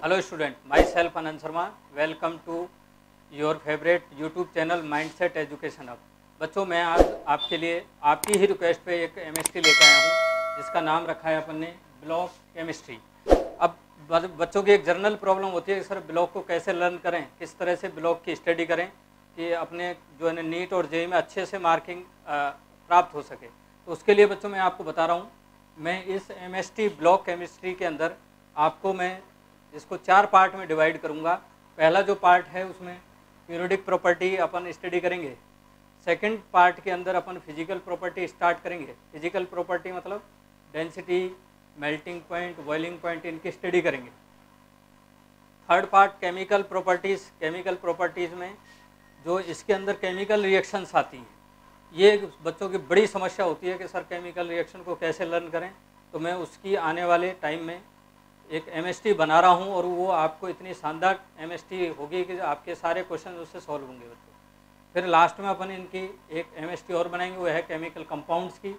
Hello student, myself Anand Sharma. Welcome to your favourite YouTube channel mindset education hub. बच्चों, मैं आज आपके लिए आपकी ही रिक्वेस्ट पे एक केमिस्ट्री लेकर आया हूँ जिसका नाम रखा है अपन ने ब्लॉक केमिस्ट्री। अब बच्चों की एक जनरल प्रॉब्लम होती है कि सर ब्लॉक को कैसे लर्न करें, किस तरह से ब्लॉक की स्टडी करें कि अपने जो है नीट और जेईई में अच्छे से मार्किंग प्राप्त हो सके। तो उसके लिए बच्चों मैं आपको बता रहा हूँ, मैं इस एमएसटी ब्लॉक केमिस्ट्री के अंदर आपको मैं इसको 4 पार्ट में डिवाइड करूंगा। पहला जो पार्ट है उसमें पीरियोडिक प्रॉपर्टी अपन स्टडी करेंगे। सेकंड पार्ट के अंदर अपन फिजिकल प्रॉपर्टी स्टार्ट करेंगे। फिजिकल प्रॉपर्टी मतलब density, melting point, boiling point, इनकी स्टडी करेंगे। Third part chemical properties. Chemical properties में जो इसके अंदर केमिकल रिएक्शंस आती हैं, ये बच्चों की बड़ी समस्या होती है कि सर केमिकल रिएक्शन को कैसे लर्न करें। तो मैं उसकी आने वाले टाइम में एक एमएसटी बना रहा हूं और वो आपको इतनी शानदार एमएसटी होगी कि आपके सारे क्वेश्चन उससे सॉल्व होंगे बच्चों। फिर लास्ट में अपन इनकी एक एमएसटी और बनाएंगे, वो है केमिकल कंपाउंड्स की।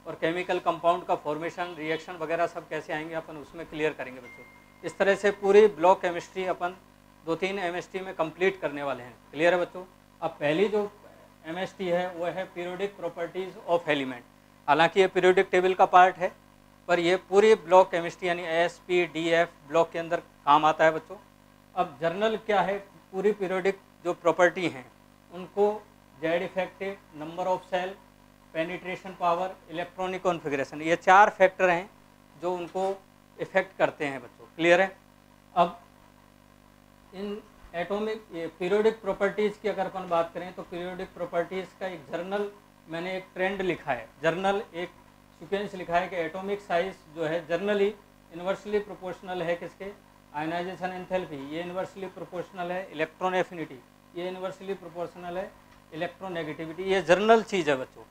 और केमिकल कंपाउंड का फॉर्मेशन, रिएक्शन वगैरह सब कैसे आएंगे अपन उसमें क्लियर करेंगे बच्चों। इस तरह से पूरी ब्लॉक केमिस्ट्री अपन 2-3 एमएसटी में कंप्लीट करने वाले हैं। क्लियर है बच्चों। अब पहली जो एमएसटी है वो है पीरियोडिक प्रॉपर्टीज़ ऑफ एलिमेंट। हालांकि ये पीरियोडिक टेबल का पार्ट है, पर ये पूरी ब्लॉक केमिस्ट्री यानी SPDF ब्लॉक के अंदर काम आता है बच्चों। अब जर्नल क्या है, पूरी पीरियोडिक जो प्रॉपर्टी हैं उनको Z effective, number of shell, penetration power, electronic configuration, ये 4 फैक्टर हैं जो उनको इफेक्ट करते हैं बच्चों। क्लियर है। अब इन एटॉमिक पीरियोडिक प्रॉपर्टीज़ की अगर अपन बात करें तो पीरियोडिक प्रॉपर्टीज़ का एक जर्नल मैंने एक ट्रेंड लिखा है, जर्नल एक सीक्वेंस लिखा है कि एटॉमिक साइज जो है जनरली इन्वर्सली प्रोपोर्शनल है किसके, आयनाइजेशन एंथैल्पी, ये इन्वर्सली प्रोपोर्शनल है, इलेक्ट्रॉन एफिनिटी ये इन्वर्सली प्रोपोर्शनल है, इलेक्ट्रोनेगेटिविटी ये जर्नल चीज़ है बच्चों।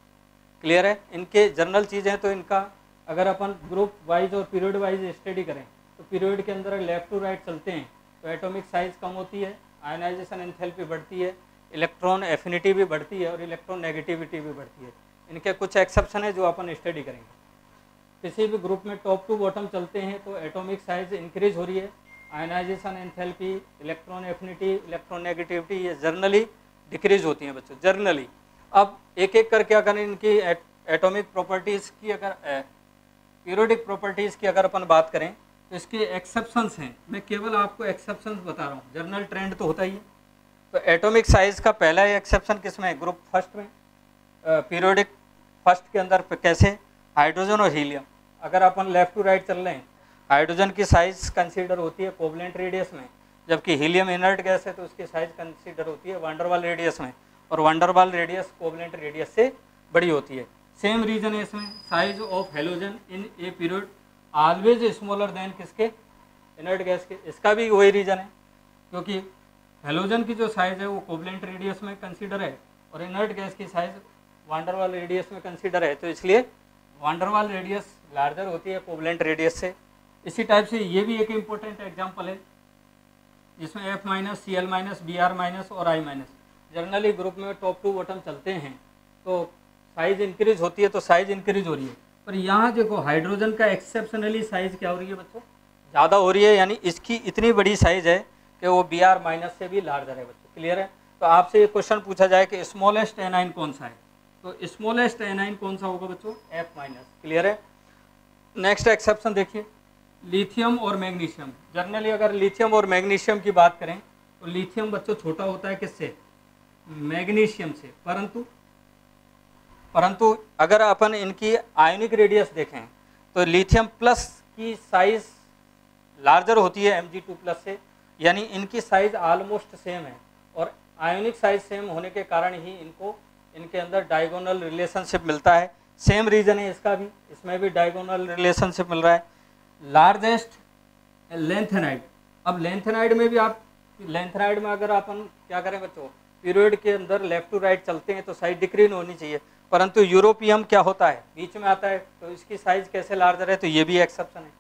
क्लियर है। इनके जर्नल चीज़ हैं तो इनका अगर अपन ग्रुप वाइज और पीरियड वाइज स्टडी करें तो पीरियड के अंदर लेफ्ट टू राइट चलते हैं तो एटॉमिक साइज कम होती है, आयनाइजेशन एंथैल्पी बढ़ती है, इलेक्ट्रॉन एफिनिटी भी बढ़ती है और इलेक्ट्रॉन नेगेटिविटी भी बढ़ती है। इनके कुछ एक्सेप्शन है जो अपन स्टडी करेंगे। किसी भी ग्रुप में टॉप टू बॉटम चलते हैं तो एटॉमिक साइज इंक्रीज हो रही है, ionisation enthalpy, electron affinity, electronegativity ये जर्नली डिक्रीज होती हैं बच्चों, जर्नली। अब एक एक करके अगर इनकी एटॉमिक प्रॉपर्टीज़ की, अगर पीरियोडिक प्रॉपर्टीज़ की अगर अपन बात करें तो इसके एक्सेप्शंस हैं। मैं केवल आपको एक्सेप्शंस बता रहा हूँ, जर्नल ट्रेंड तो होता ही है। तो एटॉमिक साइज का पहला एक्सेप्शन किस में है, ग्रुप फर्स्ट में। पीरियोडिक फर्स्ट के अंदर कैसे, हाइड्रोजन और हीलियम। अगर अपन लेफ्ट टू राइट चल रहे हैं, हाइड्रोजन की साइज कंसीडर होती है कोवलेंट रेडियस में, जबकि हीलियम इनर्ट गैस है तो उसकी साइज कंसीडर होती है वांडरवाल रेडियस में, और वांडरवाल रेडियस कोवलेंट रेडियस से बड़ी होती है। सेम रीजन है इसमें, size of halogen in a period always smaller than किसके, इनर्ट गैस के। इसका भी वही रीजन है क्योंकि हेलोजन की जो साइज है वो कोवलेंट रेडियस में कंसीडर है और इनर्ट गैस की साइज वांडरवाल रेडियस में कंसीडर है, तो इसलिए वांडरवाल रेडियस लार्जर होती है कोवलेंट रेडियस से। इसी टाइप से ये भी एक इम्पोर्टेंट एग्जांपल है जिसमें F-, Cl-, Br- और I- जर्नली ग्रुप में टॉप टू बॉटम चलते हैं तो साइज इंक्रीज होती है, तो साइज इंक्रीज हो रही है। पर यहाँ देखो हाइड्रोजन का एक्सेप्शनली साइज क्या हो रही है बच्चों, ज़्यादा हो रही है, यानी इसकी इतनी बड़ी साइज है कि वो Br- से भी लार्जर है बच्चों। क्लियर है। तो आपसे ये क्वेश्चन पूछा जाए कि स्मॉलेस्ट एनाइन कौन सा है, तो स्मॉलेस्ट एनाइन कौन सा होगा बच्चों, F-। क्लियर है। नेक्स्ट एक्सेप्शन देखिए, लिथियम और मैग्नीशियम। जनरली अगर लिथियम और मैग्नीशियम की बात करें तो लिथियम बच्चों छोटा होता है किससे, मैग्नीशियम से। परंतु अगर अपन इनकी आयोनिक रेडियस देखें तो लिथियम प्लस की साइज लार्जर होती है Mg2+ से, यानी इनकी साइज ऑलमोस्ट सेम है और आयोनिक साइज सेम होने के कारण ही इनके अंदर डायगोनल रिलेशनशिप मिलता है। सेम रीजन है इसका भी, इसमें भी डायगोनल रिलेशनशिप मिल रहा है। Largest lanthanide. अब लेंथेनाइड में भी आप, लेंथेनाइड में अगर अपन क्या करें बच्चों, पीरियड के अंदर लेफ्ट टू राइट चलते हैं तो साइज डिक्रीज होनी चाहिए, परंतु यूरोपियम क्या होता है, बीच में आता है, तो इसकी साइज कैसे लार्जर है, तो ये भी एक्सेप्शन है।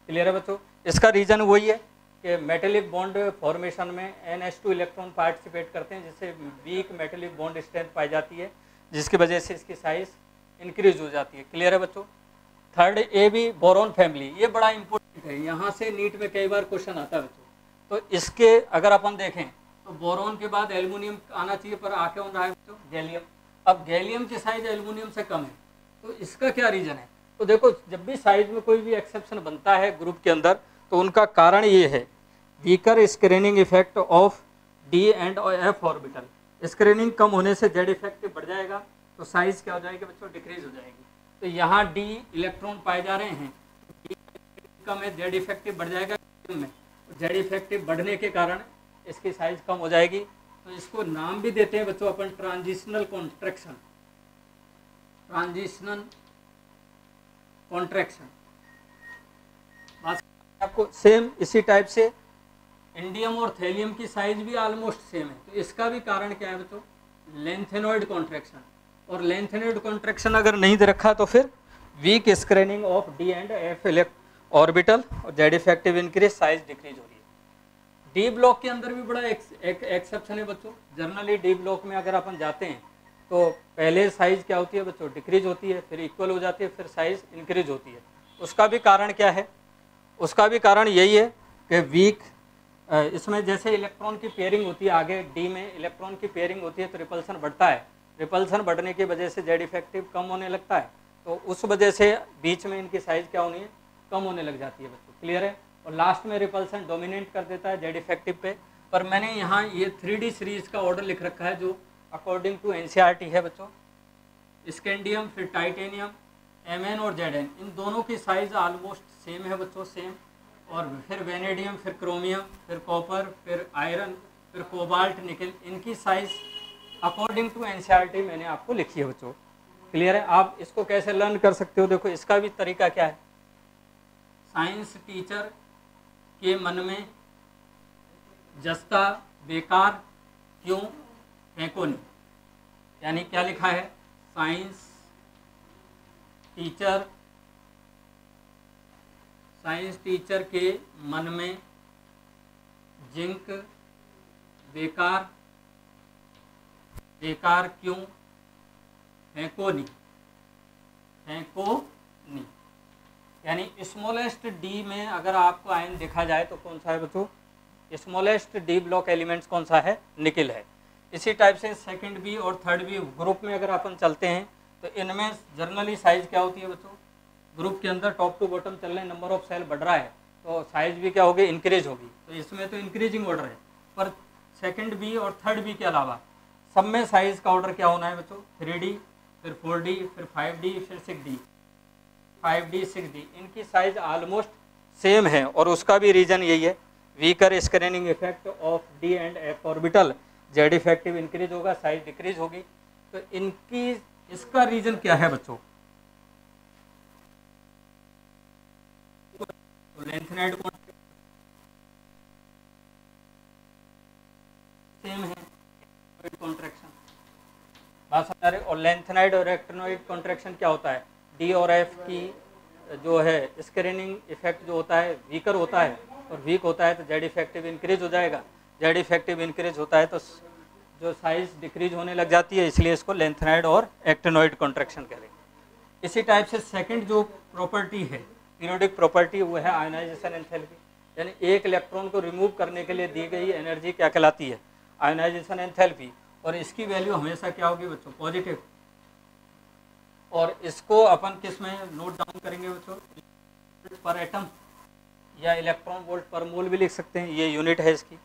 क्लियर है बच्चों। इसका रीजन वही है कि मेटेलिक बॉन्ड फॉर्मेशन में NH2 इलेक्ट्रॉन पार्टिसिपेट करते हैं जिससे वीक मेटेलिक बॉन्ड स्ट्रेंथ पाई जाती है, जिसकी वजह से इसकी साइज इंक्रीज हो जाती है। क्लियर है बच्चों। थर्ड AB बोरॉन फैमिली, ये बड़ा इंपॉर्टेंट यहाँ से नीट में कई बार क्वेश्चन आता है बच्चों। तो इसके अगर अपन देखें तो बोरोन के बाद एल्युमिनियम आना चाहिए, पर आके कौन रहा है बच्चों? गैलियम। अब गैलियम की साइज एल्युमिनियम से कम है, तो इसका क्या रीजन है? तो देखो, जब भी साइज में कोई भी एक्सेप्शन बनता है ग्रुप के अंदर, तो उनका कारण ये है weaker screening effect of D and F orbital. Screening कम होने से जेड इफेक्टिव बढ़ जाएगा, तो साइज क्या हो जाएगी बच्चों? डिक्रीज हो जाएगी। तो यहाँ डी इलेक्ट्रॉन पाए जा रहे हैं, कम है, जेड इफेक्टिव बढ़ जाएगा में, जेड इफेक्टिव बढ़ने के कारण इसकी साइज कम हो जाएगी। तो इसको नाम भी देते हैं बच्चों अपन ट्रांजिशनल कॉन्ट्रैक्शन, ट्रांजिशनल कॉन्ट्रैक्शन। आपको सेम इसी टाइप से इंडियम और थैलियम की साइज भी ऑलमोस्ट सेम है। तो इसका भी कारण क्या है बच्चों? Lanthanoid contraction. और लेंथेनॉइड कॉन्ट्रैक्शन अगर नहीं दे रखा तो फिर weak screening of D and F orbital और Z effective increase, size decrease हो रही है। डी ब्लॉक के अंदर भी बड़ा एक एक्सेप्शन है बच्चों। जनरली डी ब्लॉक में अगर अपन जाते हैं तो पहले साइज क्या होती है बच्चों? डिक्रीज होती है, फिर इक्वल हो जाती है, फिर साइज इंक्रीज होती है। उसका भी कारण क्या है? उसका भी कारण यही है कि वीक, इसमें जैसे इलेक्ट्रॉन की पेयरिंग होती है, आगे डी में इलेक्ट्रॉन की पेयरिंग होती है तो रिपल्सन बढ़ता है। रिपल्सन बढ़ने की वजह से जेड इफेक्टिव कम होने लगता है, तो उस वजह से बीच में इनकी साइज क्या होनी है? कम होने लग जाती है बच्चों। क्लियर है? और लास्ट में रिपल्सन डोमिनेट कर देता है जेड इफेक्टिव पे। पर मैंने यहाँ ये 3D सीरीज का ऑर्डर लिख रखा है जो अकॉर्डिंग टू NCERT है बच्चों। स्कैंडियम, फिर टाइटेनियम, Mn और Zn, इन दोनों की साइज ऑलमोस्ट सेम है बच्चों, सेम। और फिर वेनेडियम, फिर क्रोमियम, फिर कॉपर, फिर आयरन, फिर कोबाल्ट, निकल, इनकी साइज अकॉर्डिंग टू NCERT मैंने आपको लिखी है बच्चों। क्लियर है? आप इसको कैसे लर्न कर सकते हो? देखो, इसका भी तरीका क्या है। साइंस टीचर के मन में जस्ता बेकार क्यों फेंको नहीं, यानी क्या लिखा है? साइंस टीचर के मन में जिंक बेकार क्यों फेंको नहीं, यानी स्मॉलेस्ट डी में अगर आपको आयन देखा जाए तो कौन सा है बच्चों? स्मॉलेस्ट डी ब्लॉक एलिमेंट्स कौन सा है? निकिल है। इसी टाइप से सेकंड बी और थर्ड बी ग्रुप में अगर अपन चलते हैं तो इनमें जर्नली साइज क्या होती है बच्चों? ग्रुप के अंदर टॉप टू बॉटम चल रहे हैं, नंबर ऑफ सेल बढ़ रहा है तो साइज भी क्या होगी? इंक्रीज होगी। तो इसमें तो इंक्रीजिंग ऑर्डर है, पर सेकंड बी और थर्ड बी के अलावा सब में साइज का ऑर्डर क्या होना है बच्चों? 3D, फिर 4D, फिर 5D, फिर 6D, 5D, 6D, इनकी साइज ऑलमोस्ट सेम है। और उसका भी रीजन यही है, weaker screening effect of D and F orbital, Z effective increase होगा, साइज डिक्रीज होगी। तो इनकी, इसका रीजन क्या है बच्चों? तो लेंथेनाइड सेम है, कॉन्ट्रैक्शन बात समझ रहे। और लेंथेनाइड और एक्टिनोइड कॉन्ट्रैक्शन क्या होता है? डी और एफ की जो है स्क्रीनिंग इफेक्ट जो होता है वीकर होता है, और वीक होता है तो जेड इफेक्टिव इंक्रीज हो जाएगा। जेड इफेक्टिव इंक्रीज होता है तो जो साइज डिक्रीज होने लग जाती है, इसलिए इसको लेंथेनाइड और एक्टिनोइड कॉन्ट्रैक्शन करेंगे। इसी टाइप से सेकंड जो प्रॉपर्टी है, पीरियोडिक प्रॉपर्टी, वो है आयोनाइजेशन एंथैल्पी। यानी एक इलेक्ट्रॉन को रिमूव करने के लिए दी गई एनर्जी क्या कहलाती है? Ionisation enthalpy. और इसकी वैल्यू हमेशा क्या होगी बच्चों? पॉजिटिव। और इसको अपन किस में नोट डाउन करेंगे बच्चों? पर एटम या इलेक्ट्रॉन वोल्ट पर मोल भी लिख सकते हैं, ये यूनिट है इसकी।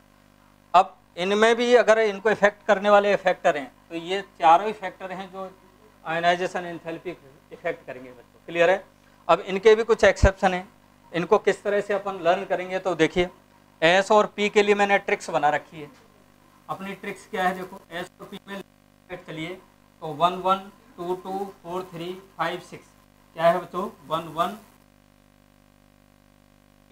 अब इनमें भी अगर इनको इफेक्ट करने वाले फैक्टर हैं तो ये चारों ही फैक्टर हैं जो आयोनाइजेशन एंथैल्पी इफेक्ट करेंगे बच्चों। क्लियर है? अब इनके भी कुछ एक्सेप्शन हैं, इनको किस तरह से अपन लर्न करेंगे तो देखिए, एस और पी के लिए मैंने ट्रिक्स बना रखी है। अपनी ट्रिक्स क्या है देखो, एस और पी में चलिए तो 1 1 2 2 4 3 5 6 क्या है बच्चों? 1 1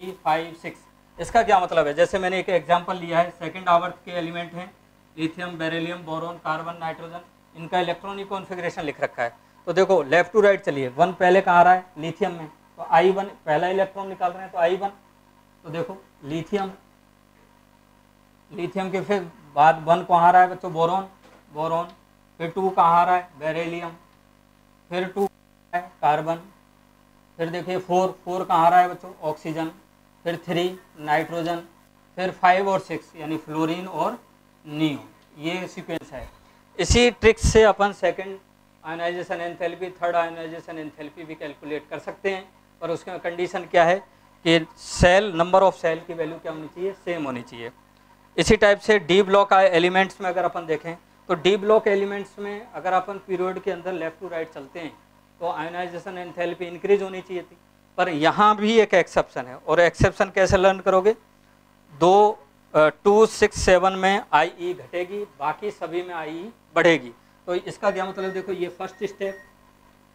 3 5 6। इसका क्या मतलब है? जैसे मैंने एक एग्जांपल लिया है, सेकंड आवर्त के एलिमेंट हैं lithium, beryllium, boron, carbon, nitrogen, इनका इलेक्ट्रॉनिक कॉन्फ़िगरेशन लिख रखा है। तो देखो लेफ्ट टू राइट चलिए, 1 पहले कहाँ आ रहा है? लिथियम में, तो I1 पहला इलेक्ट्रॉन निकाल रहे हैं तो I1। तो देखो लिथियम, लिथियम के फिर बाद 1 कहाँ आ रहा है बच्चों? बोरोन, बोरोन, फिर 2 कहाँ आ रहा है? बेरिलियम, फिर 2 है कार्बन, फिर देखिए 4 कहाँ आ रहा है बच्चों? ऑक्सीजन, फिर 3 नाइट्रोजन, फिर 5 और 6 यानी फ्लोरीन और नियोन, ये सीक्वेंस है। इसी ट्रिक से अपन second ionisation enthalpy, third ionisation enthalpy भी कैलकुलेट कर सकते हैं, पर उसका कंडीशन क्या है कि सेल, नंबर ऑफ सेल की वैल्यू क्या होनी चाहिए, सेम होनी चाहिए। इसी टाइप से डी ब्लॉक एलिमेंट्स में अगर अपन देखें तो डी ब्लॉक एलिमेंट्स में अगर अपन पीरियड के अंदर लेफ्ट टू राइट चलते हैं तो आयनाइजेशन एंथैल्पी इंक्रीज होनी चाहिए थी, पर यहाँ भी एक एक्सेप्शन है। और एक्सेप्शन कैसे लर्न करोगे, 2, 6, 7 में आई घटेगी, बाकी सभी में आई बढ़ेगी। तो इसका क्या मतलब, देखो ये फर्स्ट स्टेप,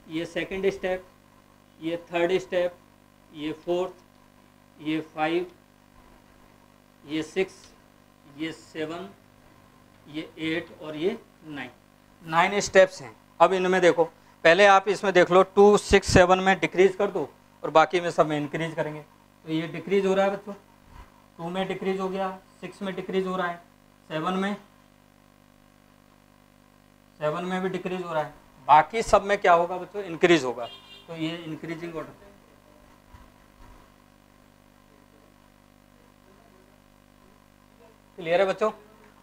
ये सेकंड स्टेप, ये थर्ड स्टेप, ये फोर्थ, ये 5, ये 6, ये 7, ये 8 और ये 9 स्टेप्स हैं। अब इनमें देखो, पहले आप इसमें देख लो 2, 6, 7 में डिक्रीज कर दो और बाकी में सब में इंक्रीज करेंगे। तो ये डिक्रीज हो रहा है बच्चों, 2 में डिक्रीज हो गया, 6 में डिक्रीज हो रहा है, 7 में भी डिक्रीज हो रहा है, बाकी सब में क्या होगा बच्चों, इंक्रीज होगा। तो ये इंक्रीजिंग ऑर्डर। क्लियर है बच्चों।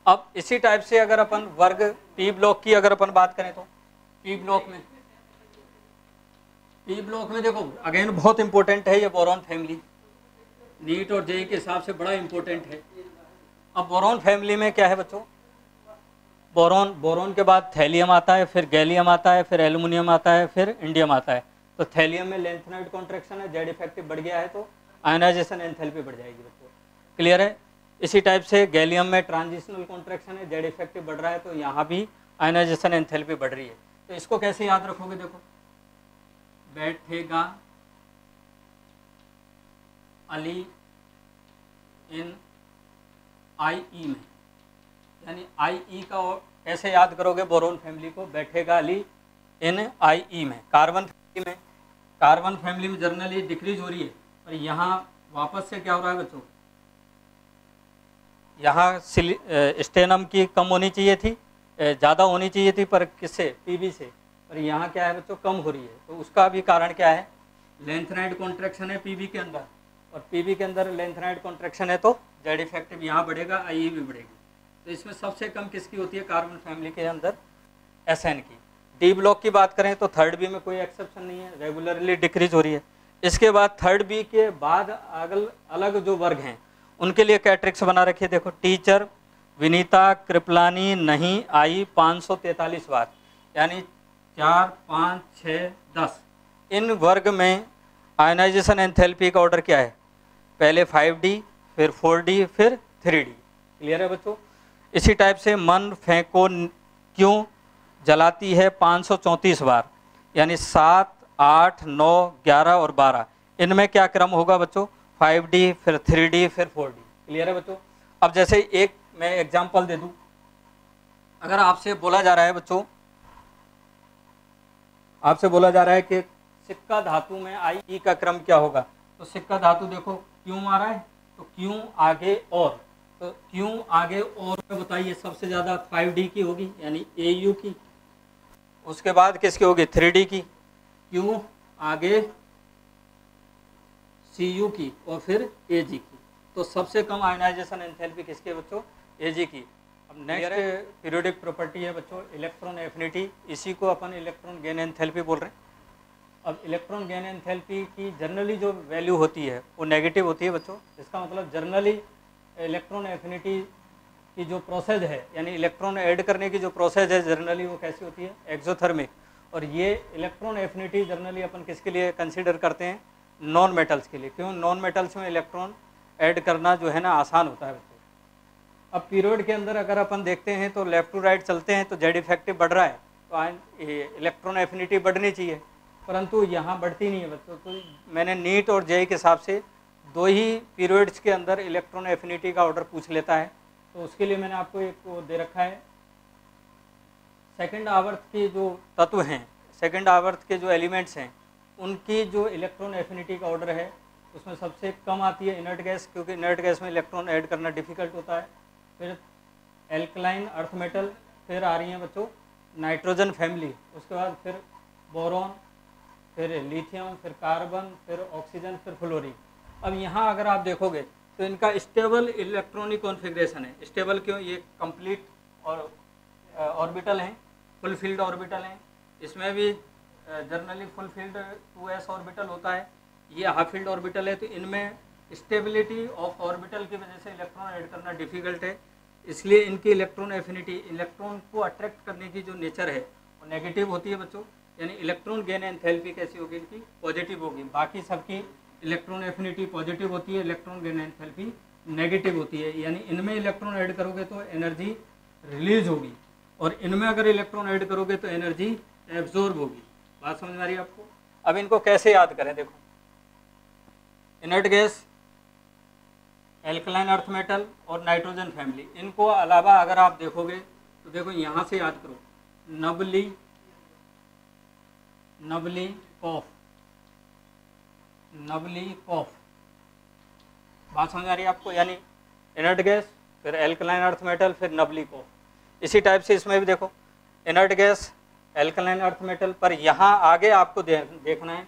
अब इसी टाइप से अगर अपन वर्ग पी ब्लॉक की अगर अपन बात करें तो पी ब्लॉक में देखो अगेन बहुत इंपॉर्टेंट है ये बोरॉन फैमिली, नीट और जेई के हिसाब से बड़ा इंपॉर्टेंट है। अब बोरॉन फैमिली में क्या है बच्चों, बोरॉन के बाद थैलियम आता है, फिर गैलियम आता है, फिर एल्यूमिनियम आता है, फिर इंडियम आता है। तो थैलियम में लेंथेनाइड कॉन्ट्रैक्शन है, जेड इफेक्टिव बढ़ गया है तो आयनाइजेशन एंथैल्पी बढ़ जाएगी बच्चों। क्लियर है। इसी टाइप से गैलियम में ट्रांजिशनल कॉन्ट्रैक्शन है, जेड इफेक्टिव बढ़ रहा है तो यहाँ भी आयनाइजेशन एंथैल्पी बढ़ रही है। तो इसको कैसे याद रखोगे, देखो बैठेगा अली इन आई में, यानी आई का कैसे याद करोगे बोरोन फैमिली को, बैठेगा अली इन आई में। कार्बन फैमिली में जर्नली डिक्रीज हो रही है, और यहाँ वापस से क्या हो रहा है बच्चों, यहाँ स्टेनम की कम होनी चाहिए थी, ज़्यादा होनी चाहिए थी, पर किससे, पीबी से, पर यहाँ क्या है बच्चों, कम हो रही है। तो उसका भी कारण क्या है, लेंथेनाइड कॉन्ट्रैक्शन है पीबी के अंदर, और पीबी के अंदर लेंथेनाइड कॉन्ट्रैक्शन है तो जेड इफेक्टिव यहाँ बढ़ेगा, आई भी बढ़ेगी। तो इसमें सबसे कम किसकी होती है, कार्बन फैमिली के अंदर एसएन की। डी ब्लॉक की बात करें तो थर्ड बी में कोई एक्सेप्शन नहीं है, रेगुलरली डिक्रीज हो रही है। इसके बाद थर्ड बी के बाद अलग जो वर्ग हैं उनके लिए क्या ट्रिक्स बना रखी है, देखो टीचर, विनीता, कृपलानी नहीं आई 543 बार, यानी 4, 5, 6, 10। इन वर्ग में आयनाइजेशन एंथैल्पी का ऑर्डर क्या है, पहले 5D, फिर 4D, फिर 3D। क्लियर है बच्चों। इसी टाइप से मन फेंको क्यों जलाती है 534 बार, यानी 7, 8, 9, 11 और 12। इनमें क्या क्रम होगा बच्चों, 5D, फिर 3D, फिर 4D। क्लियर है बच्चों। अब जैसे एक मैं एग्जांपल दे दूं, अगर आपसे बोला जा रहा है बच्चों, आपसे बोला जा रहा है कि सिक्का धातु में आई का क्रम क्या होगा, तो सिक्का धातु देखो क्यों आ रहा है, तो क्यों आगे और, तो क्यों आगे और में बताइए सबसे ज़्यादा 5D की होगी यानी AU की, उसके बाद किसकी होगी 3D की, क्यों आगे CU की, और फिर AG की। तो सबसे कम आयनाइजेशन एंथैल्पी किसके बच्चों, AG की। अब नेक्स्ट पीरियोडिक प्रॉपर्टी है बच्चों इलेक्ट्रॉन एफिनिटी, इसी को अपन इलेक्ट्रॉन गेन एंथैल्पी बोल रहे हैं। अब इलेक्ट्रॉन गेन एंथैल्पी की जनरली जो वैल्यू होती है वो नेगेटिव होती है बच्चों। इसका मतलब जनरली इलेक्ट्रॉन एफिनिटी की जो प्रोसेस है, यानी इलेक्ट्रॉन ऐड करने की जो प्रोसेस है जनरली वो कैसी होती है, एक्सोथर्मिक। और ये इलेक्ट्रॉन एफिनिटी जनरली अपन किसके लिए कंसिडर करते हैं, नॉन मेटल्स के लिए। क्यों, नॉन मेटल्स में इलेक्ट्रॉन ऐड करना जो है ना आसान होता है बच्चों। अब पीरियड के अंदर अगर अपन देखते हैं तो लेफ्ट टू राइट चलते हैं तो जेड इफेक्टिव बढ़ रहा है, तो इलेक्ट्रॉन एफिनिटी बढ़नी चाहिए, परंतु यहाँ बढ़ती नहीं है बच्चों। तो मैंने नीट और जेई के हिसाब से 2 ही पीरियड्स के अंदर इलेक्ट्रॉन एफिनिटी का ऑर्डर पूछ लेता है। तो उसके लिए मैंने आपको एक वो दे रखा है, सेकंड आवर्त के जो तत्व हैं, सेकंड आवर्त के जो एलिमेंट्स हैं, उनकी जो इलेक्ट्रॉन एफिनिटी का ऑर्डर है उसमें सबसे कम आती है इनर्ट गैस, क्योंकि इनर्ट गैस में इलेक्ट्रॉन ऐड करना डिफिकल्ट होता है। फिर एल्कलाइन अर्थ मेटल, फिर आ रही हैं बच्चों नाइट्रोजन फैमिली, उसके बाद फिर बोरॉन, फिर लिथियम, फिर कार्बन, फिर ऑक्सीजन, फिर फ्लोरीन। अब यहाँ अगर आप देखोगे तो इनका स्टेबल इलेक्ट्रॉनिक कॉन्फ़िगरेशन है। स्टेबल क्यों? ये कंप्लीट और ऑर्बिटल हैं, फुल फील्ड ऑर्बिटल हैं। इसमें भी generally full field 2s orbital होता है, ये हाफ फील्ड ऑर्बिटल है। तो इनमें स्टेबिलिटी ऑफ ऑर्बिटल की वजह से इलेक्ट्रॉन ऐड करना डिफ़िकल्ट है, इसलिए इनकी इलेक्ट्रॉन एफिनिटी, इलेक्ट्रॉन को अट्रैक्ट करने की जो नेचर है वो नेगेटिव होती है बच्चों। यानी इलेक्ट्रॉन गेन एंथैल्पी कैसी होगी? इनकी पॉजिटिव होगी। बाकी सबकी इलेक्ट्रॉन एफिनिटी पॉजिटिव होती है, इलेक्ट्रॉन गेन एंथैल्पी नेगेटिव होती है। यानी इनमें इलेक्ट्रॉन ऐड करोगे तो एनर्जी रिलीज होगी, और इनमें अगर इलेक्ट्रॉन ऐड करोगे तो एनर्जी एब्जॉर्ब होगी। बात समझ में आ रही है आपको? अब इनको कैसे याद करें? देखो, inert gas, alkaline earth metal और नाइट्रोजन फैमिली, इनको अलावा अगर आप देखोगे तो देखो यहाँ से याद करो, नबली, नबली कॉफ, नबली कॉफ। बात समझ आ रही है आपको? यानी इनर्ट गैस, फिर एल्कलाइन अर्थ मेटल, फिर नबली कॉफ। इसी टाइप से इसमें भी देखो, inert gas, alkaline earth metal, पर यहाँ आगे आपको देखना है।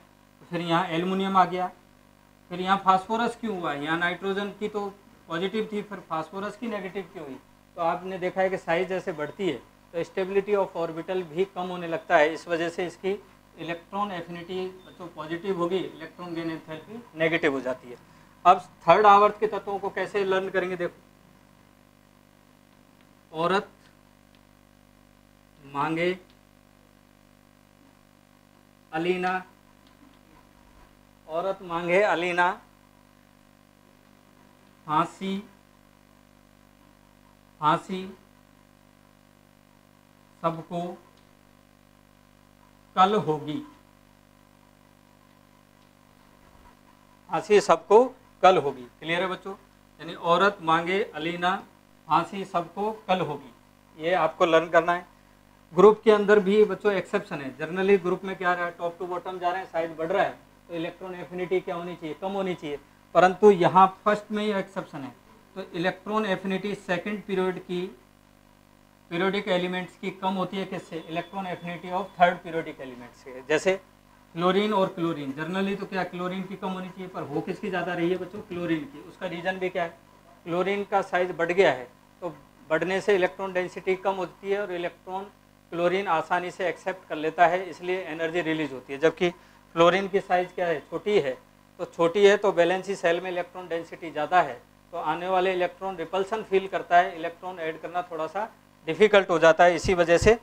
फिर यहाँ एल्युमिनियम आ गया, फिर यहाँ फास्फोरस क्यों हुआ? यहाँ नाइट्रोजन की तो पॉजिटिव थी, फिर फास्फोरस की नेगेटिव क्यों हुई? तो आपने देखा है कि साइज जैसे बढ़ती है तो स्टेबिलिटी ऑफ ऑर्बिटल भी कम होने लगता है। इस वजह से इसकी इलेक्ट्रॉन एफिनिटी बच्चों पॉजिटिव होगी, इलेक्ट्रॉन गेन एंथैल्पी नेगेटिव हो जाती है। अब थर्ड आवर्त के तत्वों को कैसे लर्न करेंगे? देखो, औरत मांगे, अलीना, औरत मांगे अलीना, फांसी, फांसी सबको कल होगी, फांसी सबको कल होगी। क्लियर है बच्चों? यानी औरत मांगे अलीना, फांसी सबको कल होगी, ये आपको लर्न करना है। ग्रुप के अंदर भी बच्चों एक्सेप्शन है। जनरली ग्रुप में क्या रहा है? टॉप टू बॉटम जा रहे हैं, साइज बढ़ रहा है, तो इलेक्ट्रॉन एफिनिटी क्या होनी चाहिए? कम होनी चाहिए। परंतु यहाँ फर्स्ट में ही एक्सेप्शन है। तो इलेक्ट्रॉन एफिनिटी सेकंड पीरियड की पीरियोडिक एलिमेंट्स की कम होती है किससे? Electron affinity of third periodic elements से। जैसे क्लोरीन और क्लोरीन, जनरली तो क्या क्लोरीन की कम होनी चाहिए, पर हो किसकी ज़्यादा रही है बच्चों? क्लोरीन की। उसका रीज़न भी क्या है? क्लोरीन का साइज बढ़ गया है, तो बढ़ने से इलेक्ट्रॉन डेंसिटी कम होती है और इलेक्ट्रॉन क्लोरीन आसानी से एक्सेप्ट कर लेता है, इसलिए एनर्जी रिलीज होती है। जबकि क्लोरीन की साइज़ क्या है? छोटी है। तो छोटी है तो वैलेंसी सेल में इलेक्ट्रॉन डेंसिटी ज़्यादा है, तो आने वाले इलेक्ट्रॉन रिपल्सन फील करता है, इलेक्ट्रॉन ऐड करना थोड़ा सा डिफ़िकल्ट हो जाता है। इसी वजह से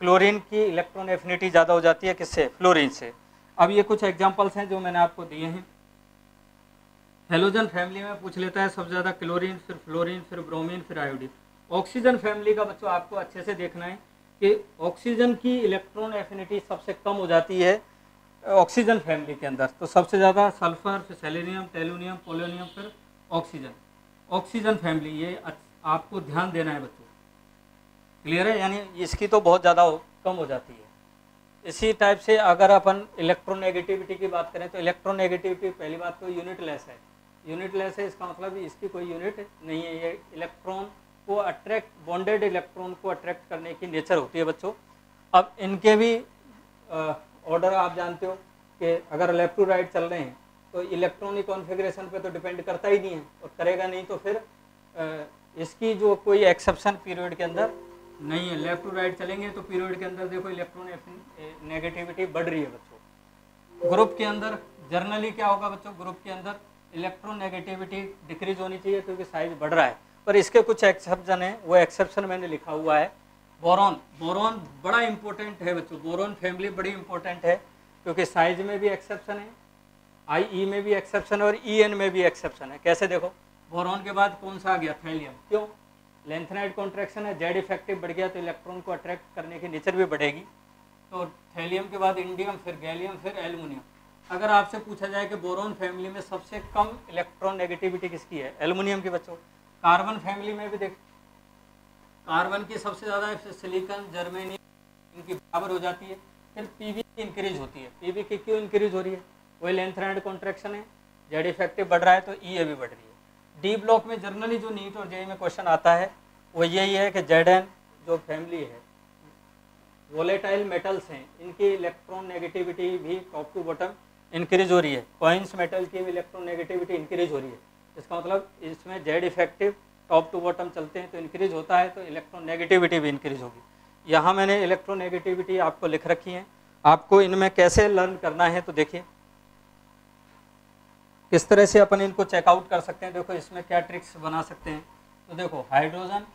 क्लोरीन की इलेक्ट्रॉन एफिनिटी ज़्यादा हो जाती है किससे? फ्लोरीन से। अब ये कुछ एग्जांपल्स हैं जो मैंने आपको दिए हैं। हेलोजन फैमिली में पूछ लेता है सबसे ज़्यादा क्लोरीन, फिर फ्लोरीन, फिर ब्रोमीन, फिर आयोडीन। ऑक्सीजन फैमिली का बच्चों आपको अच्छे से देखना है कि ऑक्सीजन की इलेक्ट्रॉन एफिनिटी सबसे कम हो जाती है ऑक्सीजन फैमिली के अंदर। तो सबसे ज़्यादा सल्फर, फिर सेलेनियम, टेलुनियम, पोलोनियम, फिर ऑक्सीजन। ऑक्सीजन फैमिली, ये आपको ध्यान देना है बच्चों। क्लियर है? यानी इसकी तो बहुत ज़्यादा कम हो जाती है। इसी टाइप से अगर अपन इलेक्ट्रोनेगेटिविटी की बात करें तो इलेक्ट्रोनेगेटिविटी पहली बात तो यूनिटलेस है। यूनिटलेस है इसका मतलब इसकी कोई यूनिट नहीं है। ये इलेक्ट्रॉन को अट्रैक्ट, बॉन्डेड इलेक्ट्रॉन को अट्रैक्ट करने की नेचर होती है बच्चों। अब इनके भी ऑर्डर आप जानते हो कि अगर लेफ्ट टू राइट चल रहे हैं तो इलेक्ट्रॉनिक कॉन्फ़िगरेशन पे तो डिपेंड करता ही नहीं है, और करेगा नहीं तो फिर इसकी जो कोई एक्सेप्शन पीरियड के अंदर नहीं है। लेफ्ट टू राइट चलेंगे तो पीरियड के अंदर देखो इलेक्ट्रॉन नेगेटिविटी बढ़ रही है बच्चों। ग्रुप के अंदर जनरली क्या होगा बच्चों? ग्रुप के अंदर इलेक्ट्रॉन नेगेटिविटी डिक्रीज होनी चाहिए क्योंकि साइज बढ़ रहा है, पर इसके कुछ एक्सेप्शन है। वो एक्सेप्शन मैंने लिखा हुआ है। बोरॉन, बोरॉन बड़ा इंपॉर्टेंट है बच्चों। बोरॉन फैमिली बड़ी इंपॉर्टेंट है क्योंकि साइज में भी एक्सेप्शन है, IE में भी एक्सेप्शन है और EN में भी एक्सेप्शन है। कैसे देखो, बोरॉन के बाद कौन सा आ गया? थैलियम। क्यों? लेंथेनाइड कॉन्ट्रैक्शन है, जेड इफेक्टिव बढ़ गया तो इलेक्ट्रॉन को अट्रैक्ट करने की नेचर भी बढ़ेगी। तो थैलियम के बाद इंडियम, फिर गैलियम, फिर एल्युमिनियम। अगर आपसे पूछा जाए कि बोरॉन फैमिली में सबसे कम इलेक्ट्रॉन नेगेटिविटी किसकी है? एल्युमिनियम की बच्चों। कार्बन फैमिली में भी देख, कार्बन की सबसे ज़्यादा है, फिर सिलिकॉन, जर्मेनियम, इनकी बराबर हो जाती है। फिर PB की इंक्रीज होती है। PB की क्यों इंक्रीज हो रही है? वही लेंथेनाइड कॉन्ट्रैक्शन है, जेड इफेक्टिव बढ़ रहा है तो EA भी बढ़ रही है। डी ब्लॉक में जनरली जो नीट और JEE में क्वेश्चन आता है वो यही है कि Zn जो फैमिली है, वोलेटाइल मेटल्स हैं, इनकी इलेक्ट्रॉन नेगेटिविटी भी टॉप टू बॉटम इंक्रीज हो रही है, कॉइंस मेटल की इलेक्ट्रोनेगेटिविटी इंक्रीज हो रही है। इसका मतलब इसमें Z effective top to bottom चलते हैं तो इंक्रीज होता है, तो इलेक्ट्रोनेगेटिविटी भी इंक्रीज होगी। यहाँ मैंने इलेक्ट्रोनेगेटिविटी आपको लिख रखी है, आपको इनमें कैसे लर्न करना है तो देखिए किस तरह से अपन इनको चेकआउट कर सकते हैं। देखो इसमें क्या ट्रिक्स बना सकते हैं, तो देखो हाइड्रोजन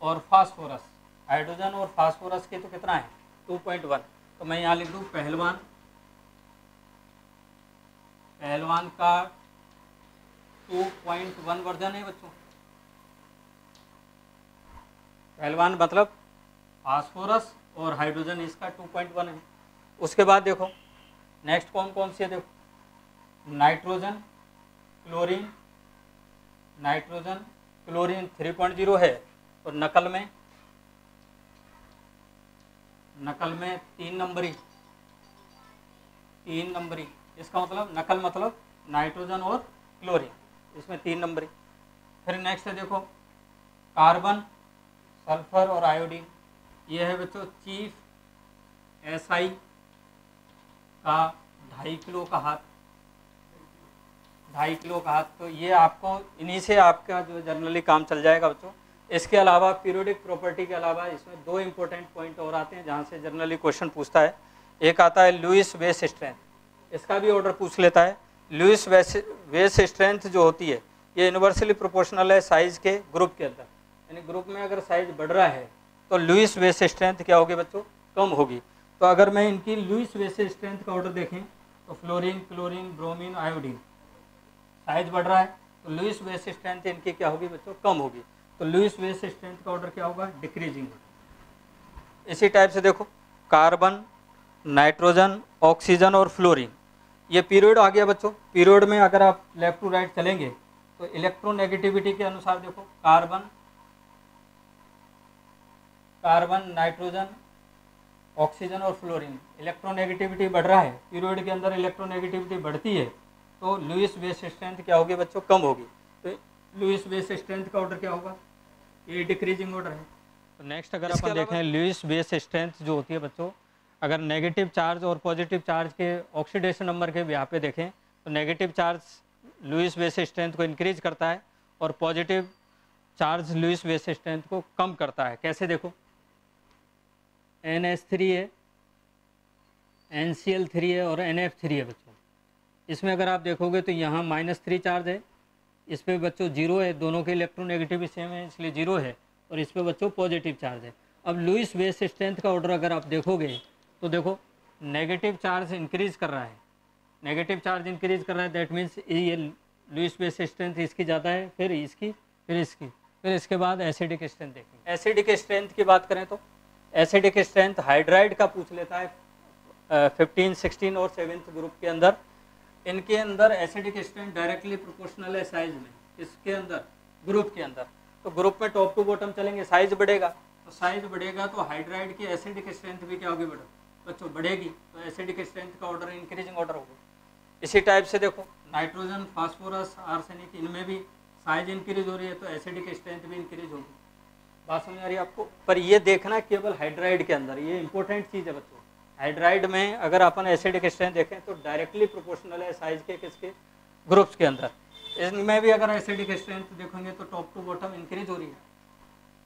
और फास्फोरस, हाइड्रोजन और फास्फोरस के तो कितना है 2.1, तो मैं यहाँ लिख दूँ पहलवान, पहलवान का 2.1 वर्जन है बच्चों। पहलवान मतलब फास्फोरस और हाइड्रोजन इसका 2.1 है। उसके बाद देखो नेक्स्ट कौन कौन सी है, देखो नाइट्रोजन क्लोरीन, नाइट्रोजन क्लोरीन 3.0 है, और नकल में 3 नंबरी, इसका मतलब नकल मतलब नाइट्रोजन और क्लोरीन, इसमें 3 नंबरी। फिर नेक्स्ट है देखो कार्बन, सल्फर और आयोडीन, ये है बच्चों चीफ एसआई का 2.5 किलो का हाथ, 2.5 किलो का हाथ, तो ये आपको इन्हीं से आपका जो जनरली काम चल जाएगा बच्चों। इसके अलावा पीरियोडिक प्रॉपर्टी के अलावा इसमें 2 इंपॉर्टेंट पॉइंट और आते हैं जहाँ से जनरली क्वेश्चन पूछता है। एक आता है लुईस वेस स्ट्रेंथ, इसका भी ऑर्डर पूछ लेता है। लुईस वेस स्ट्रेंथ जो होती है ये यूनिवर्सली प्रोपोर्शनल है साइज के ग्रुप के अंदर, यानी ग्रुप में अगर साइज बढ़ रहा है तो लुईस वेस स्ट्रेंथ क्या होगी बच्चों, कम होगी। तो अगर मैं इनकी लुईस वेस स्ट्रेंथ का ऑर्डर देखें तो fluorine, chlorine, bromine, iodine, size बढ़ रहा है तो लुईस वेस स्ट्रेंथ इनकी क्या होगी बच्चों, कम होगी। तो लुईस वेस स्ट्रेंथ का ऑर्डर क्या होगा, डिक्रीजिंग। इसी टाइप से देखो कार्बन, नाइट्रोजन, ऑक्सीजन और फ्लोरीन, ये पीरियड आ गया बच्चों। पीरियड में अगर आप लेफ्ट टू राइट चलेंगे तो इलेक्ट्रोनेगेटिविटी के अनुसार देखो कार्बन, नाइट्रोजन, ऑक्सीजन और फ्लोरीन, इलेक्ट्रोनेगेटिविटी बढ़ रहा है, पीरियड के अंदर इलेक्ट्रोनेगेटिविटी बढ़ती है तो लुईस वेस स्ट्रेंथ क्या होगी बच्चों, कम होगी। तो लुईस वेस स्ट्रेंथ का ऑर्डर क्या होगा, ये डिक्रीजिंग ऑर्डर है। तो नेक्स्ट अगर अपन देखें लुईस वेस स्ट्रेंथ जो होती है बच्चों, अगर नेगेटिव चार्ज और पॉजिटिव चार्ज के ऑक्सीडेशन नंबर के यहाँ पे देखें तो नेगेटिव चार्ज लुईस वेस स्ट्रेंथ को इंक्रीज करता है और पॉजिटिव चार्ज लुईस वेस स्ट्रेंथ को कम करता है। कैसे देखो NH3 है, NCl3 है और NF3 है बच्चों। इसमें अगर आप देखोगे तो यहाँ -3 चार्ज है, इस पे बच्चों 0 है, दोनों के इलेक्ट्रोनेगेटिव सेम है इसलिए 0 है, और इस पे बच्चों पॉजिटिव चार्ज है। अब लुईस वेस स्ट्रेंथ का ऑर्डर अगर आप देखोगे तो देखो नेगेटिव चार्ज इंक्रीज कर रहा है, नेगेटिव चार्ज इंक्रीज कर रहा है, दैट मीन्स ये लुईस वेस स्ट्रेंथ इसकी ज़्यादा है, फिर इसकी, फिर इसकी, फिर इसके बाद एसिडिक स्ट्रेंथ देखेंगे। एसिडिक स्ट्रेंथ की बात करें तो एसिडिक स्ट्रेंथ हाइड्राइड का पूछ लेता है 15, 16 और 7th ग्रुप के अंदर। इनके अंदर एसिडिक स्ट्रेंथ डायरेक्टली प्रोपोर्शनल है साइज में, इसके अंदर ग्रुप के अंदर। तो ग्रुप में टॉप टू बॉटम चलेंगे, साइज बढ़ेगा, तो साइज बढ़ेगा तो हाइड्राइड की एसिडिक स्ट्रेंथ भी क्या होगी बच्चों, बढ़ेगी, तो एसिडिक स्ट्रेंथ का ऑर्डर इंक्रीजिंग ऑर्डर होगा। इसी टाइप से देखो नाइट्रोजन, फास्फोरस, आर्सेनिक, इनमें भी साइज इंक्रीज हो रही है तो एसिडिक स्ट्रेंथ भी इंक्रीज होगी। बात समझ आ रही है आपको। पर ये देखना केवल हाइड्राइड के अंदर, ये इंपॉर्टेंट चीज़ है बच्चों। हाइड्राइड में अगर अपन एसिडिक स्ट्रेंथ देखें तो डायरेक्टली प्रोपोर्शनल है साइज के किसके, ग्रुप्स के अंदर। इनमें भी अगर एसिडिक स्ट्रेंथ देखेंगे तो टॉप टू बॉटम इंक्रीज हो रही है।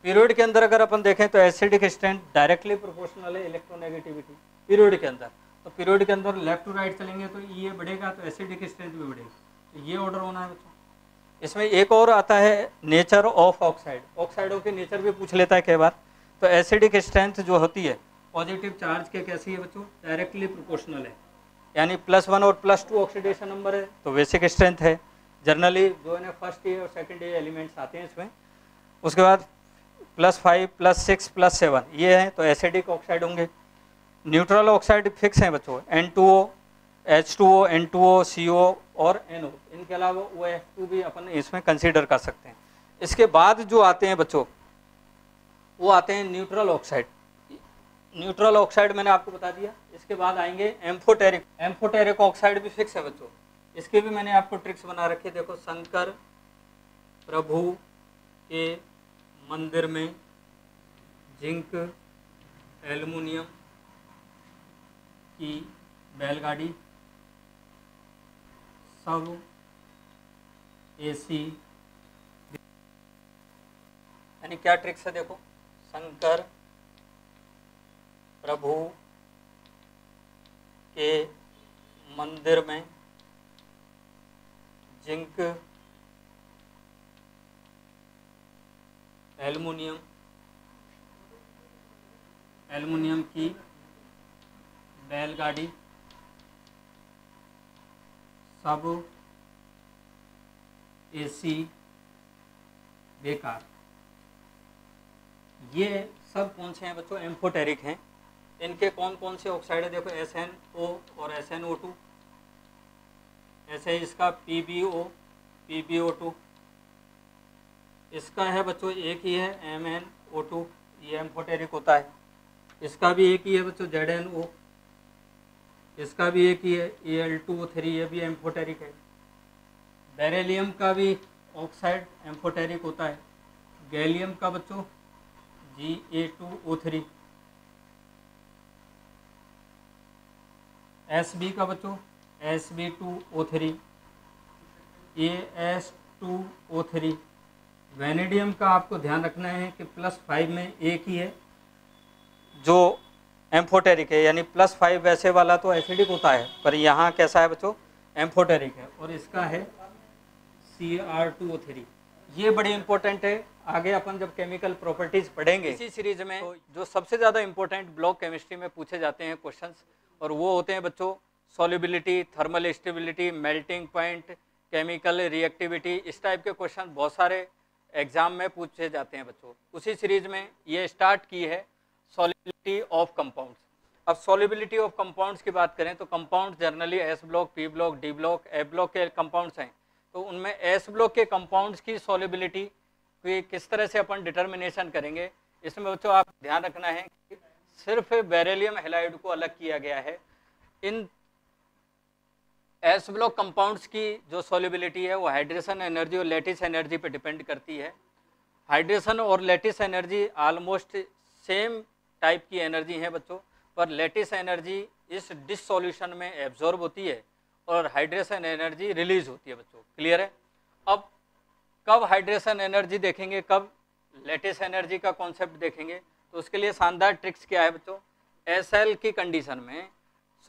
पीरियड के अंदर अगर अपन देखें तो एसिडिक स्ट्रेंथ डायरेक्टली प्रोपोर्शनल है इलेक्ट्रोनेगेटिविटी पीरियड के अंदर। तो पीरियड के अंदर लेफ्ट टू राइट चलेंगे तो ये बढ़ेगा तो एसिडिक स्ट्रेंथ भी बढ़ेगी, तो ये ऑर्डर होना है बच्चों। इसमें एक और आता है नेचर ऑफ ऑक्साइड, ऑक्साइडों के नेचर भी पूछ लेता है कई बार। तो एसिडिक स्ट्रेंथ जो होती है पॉजिटिव चार्ज के कैसी है बच्चों, डायरेक्टली प्रोपोर्शनल है, यानी +1 और +2 ऑक्सीडेशन नंबर है तो बेसिक स्ट्रेंथ है। जनरली जो है ना फर्स्ट ईयर और सेकंड ईयर एलिमेंट्स आते हैं इसमें। उसके बाद +5, +6, +7 ये हैं तो एसिडिक ऑक्साइड होंगे। न्यूट्रल ऑक्साइड फिक्स हैं बच्चों, N2O, H2O, N2O, CO और NO। इनके अलावा OF2 भी अपन इसमें कंसीडर कर सकते हैं। इसके बाद जो आते हैं बच्चों वो आते हैं न्यूट्रल ऑक्साइड। न्यूट्रल ऑक्साइड मैंने आपको बता दिया। इसके बाद आएंगे एम्फोटेरिक, एम्फोटेरिक ऑक्साइड भी फिक्स है बच्चों। इसके भी मैंने आपको ट्रिक्स बना रखे। देखो शंकर प्रभु के मंदिर में जिंक एल्युमिनियम की बैलगाड़ी सब AC, यानी क्या ट्रिक्स है देखो, शंकर प्रभु के मंदिर में जिंक, एल्युमिनियम की बैलगाड़ी, सब AC बेकार। ये सब कौन से हैं बच्चों? एम्फोटेरिक हैं। इनके कौन कौन से ऑक्साइड है देखो, SNO और SNO2। ऐसे इसका PbO2। इसका है बच्चों एक ही है MnO2, ये एम्फोटेरिक होता है। इसका भी एक ही है बच्चों ZnO। इसका भी एक ही है Al2O3, ये भी एम्फोटेरिक है। बेरिलियम का भी ऑक्साइड एम्फोटेरिक होता है। गैलियम का बच्चों Ga2O3। Sb का बच्चों Sb2O3, As2O3। वेनेडियम का आपको ध्यान रखना है कि +5 में एक ही है जो एम्फोटेरिक है, यानी +5 वैसे वाला तो एसिडिक होता है, पर यहाँ कैसा है बच्चों? एम्फोटेरिक है। और इसका है Cr2O3। ये बड़ी इंपॉर्टेंट है, आगे अपन जब केमिकल प्रॉपर्टीज पढ़ेंगे इसी सीरीज में, तो जो सबसे ज़्यादा इंपॉर्टेंट ब्लॉक केमिस्ट्री में पूछे जाते हैं क्वेश्चंस, और वो होते हैं बच्चों solubility, thermal stability, melting point, chemical reactivity. इस टाइप के क्वेश्चन बहुत सारे एग्जाम में पूछे जाते हैं बच्चों। उसी सीरीज में ये स्टार्ट की है सॉल्युबिलिटी ऑफ कंपाउंड्स। अब सॉल्युबिलिटी ऑफ कंपाउंड्स की बात करें तो compound generally S block, P block, D block, A block के कंपाउंड्स हैं। तो उनमें S ब्लॉक के कंपाउंड्स की सॉल्युबिलिटी की किस तरह से अपन डिटर्मिनेशन करेंगे, इसमें बच्चों आप ध्यान रखना है कि सिर्फ बेरिलियम हैलाइड को अलग किया गया है। इन S ब्लॉक कंपाउंड्स की जो सॉल्युबिलिटी है वो हाइड्रेशन एनर्जी और लैटिस एनर्जी पे डिपेंड करती है। हाइड्रेशन और lattice energy almost same type की एनर्जी है बच्चों, पर लैटिस एनर्जी इस डिसोल्यूशन में एब्जॉर्ब होती है और हाइड्रेशन एनर्जी रिलीज होती है बच्चों। क्लियर है? अब कब हाइड्रेशन एनर्जी देखेंगे, कब लैटिस एनर्जी का कॉन्सेप्ट देखेंगे, तो उसके लिए शानदार ट्रिक्स क्या है बच्चों? SL की कंडीशन में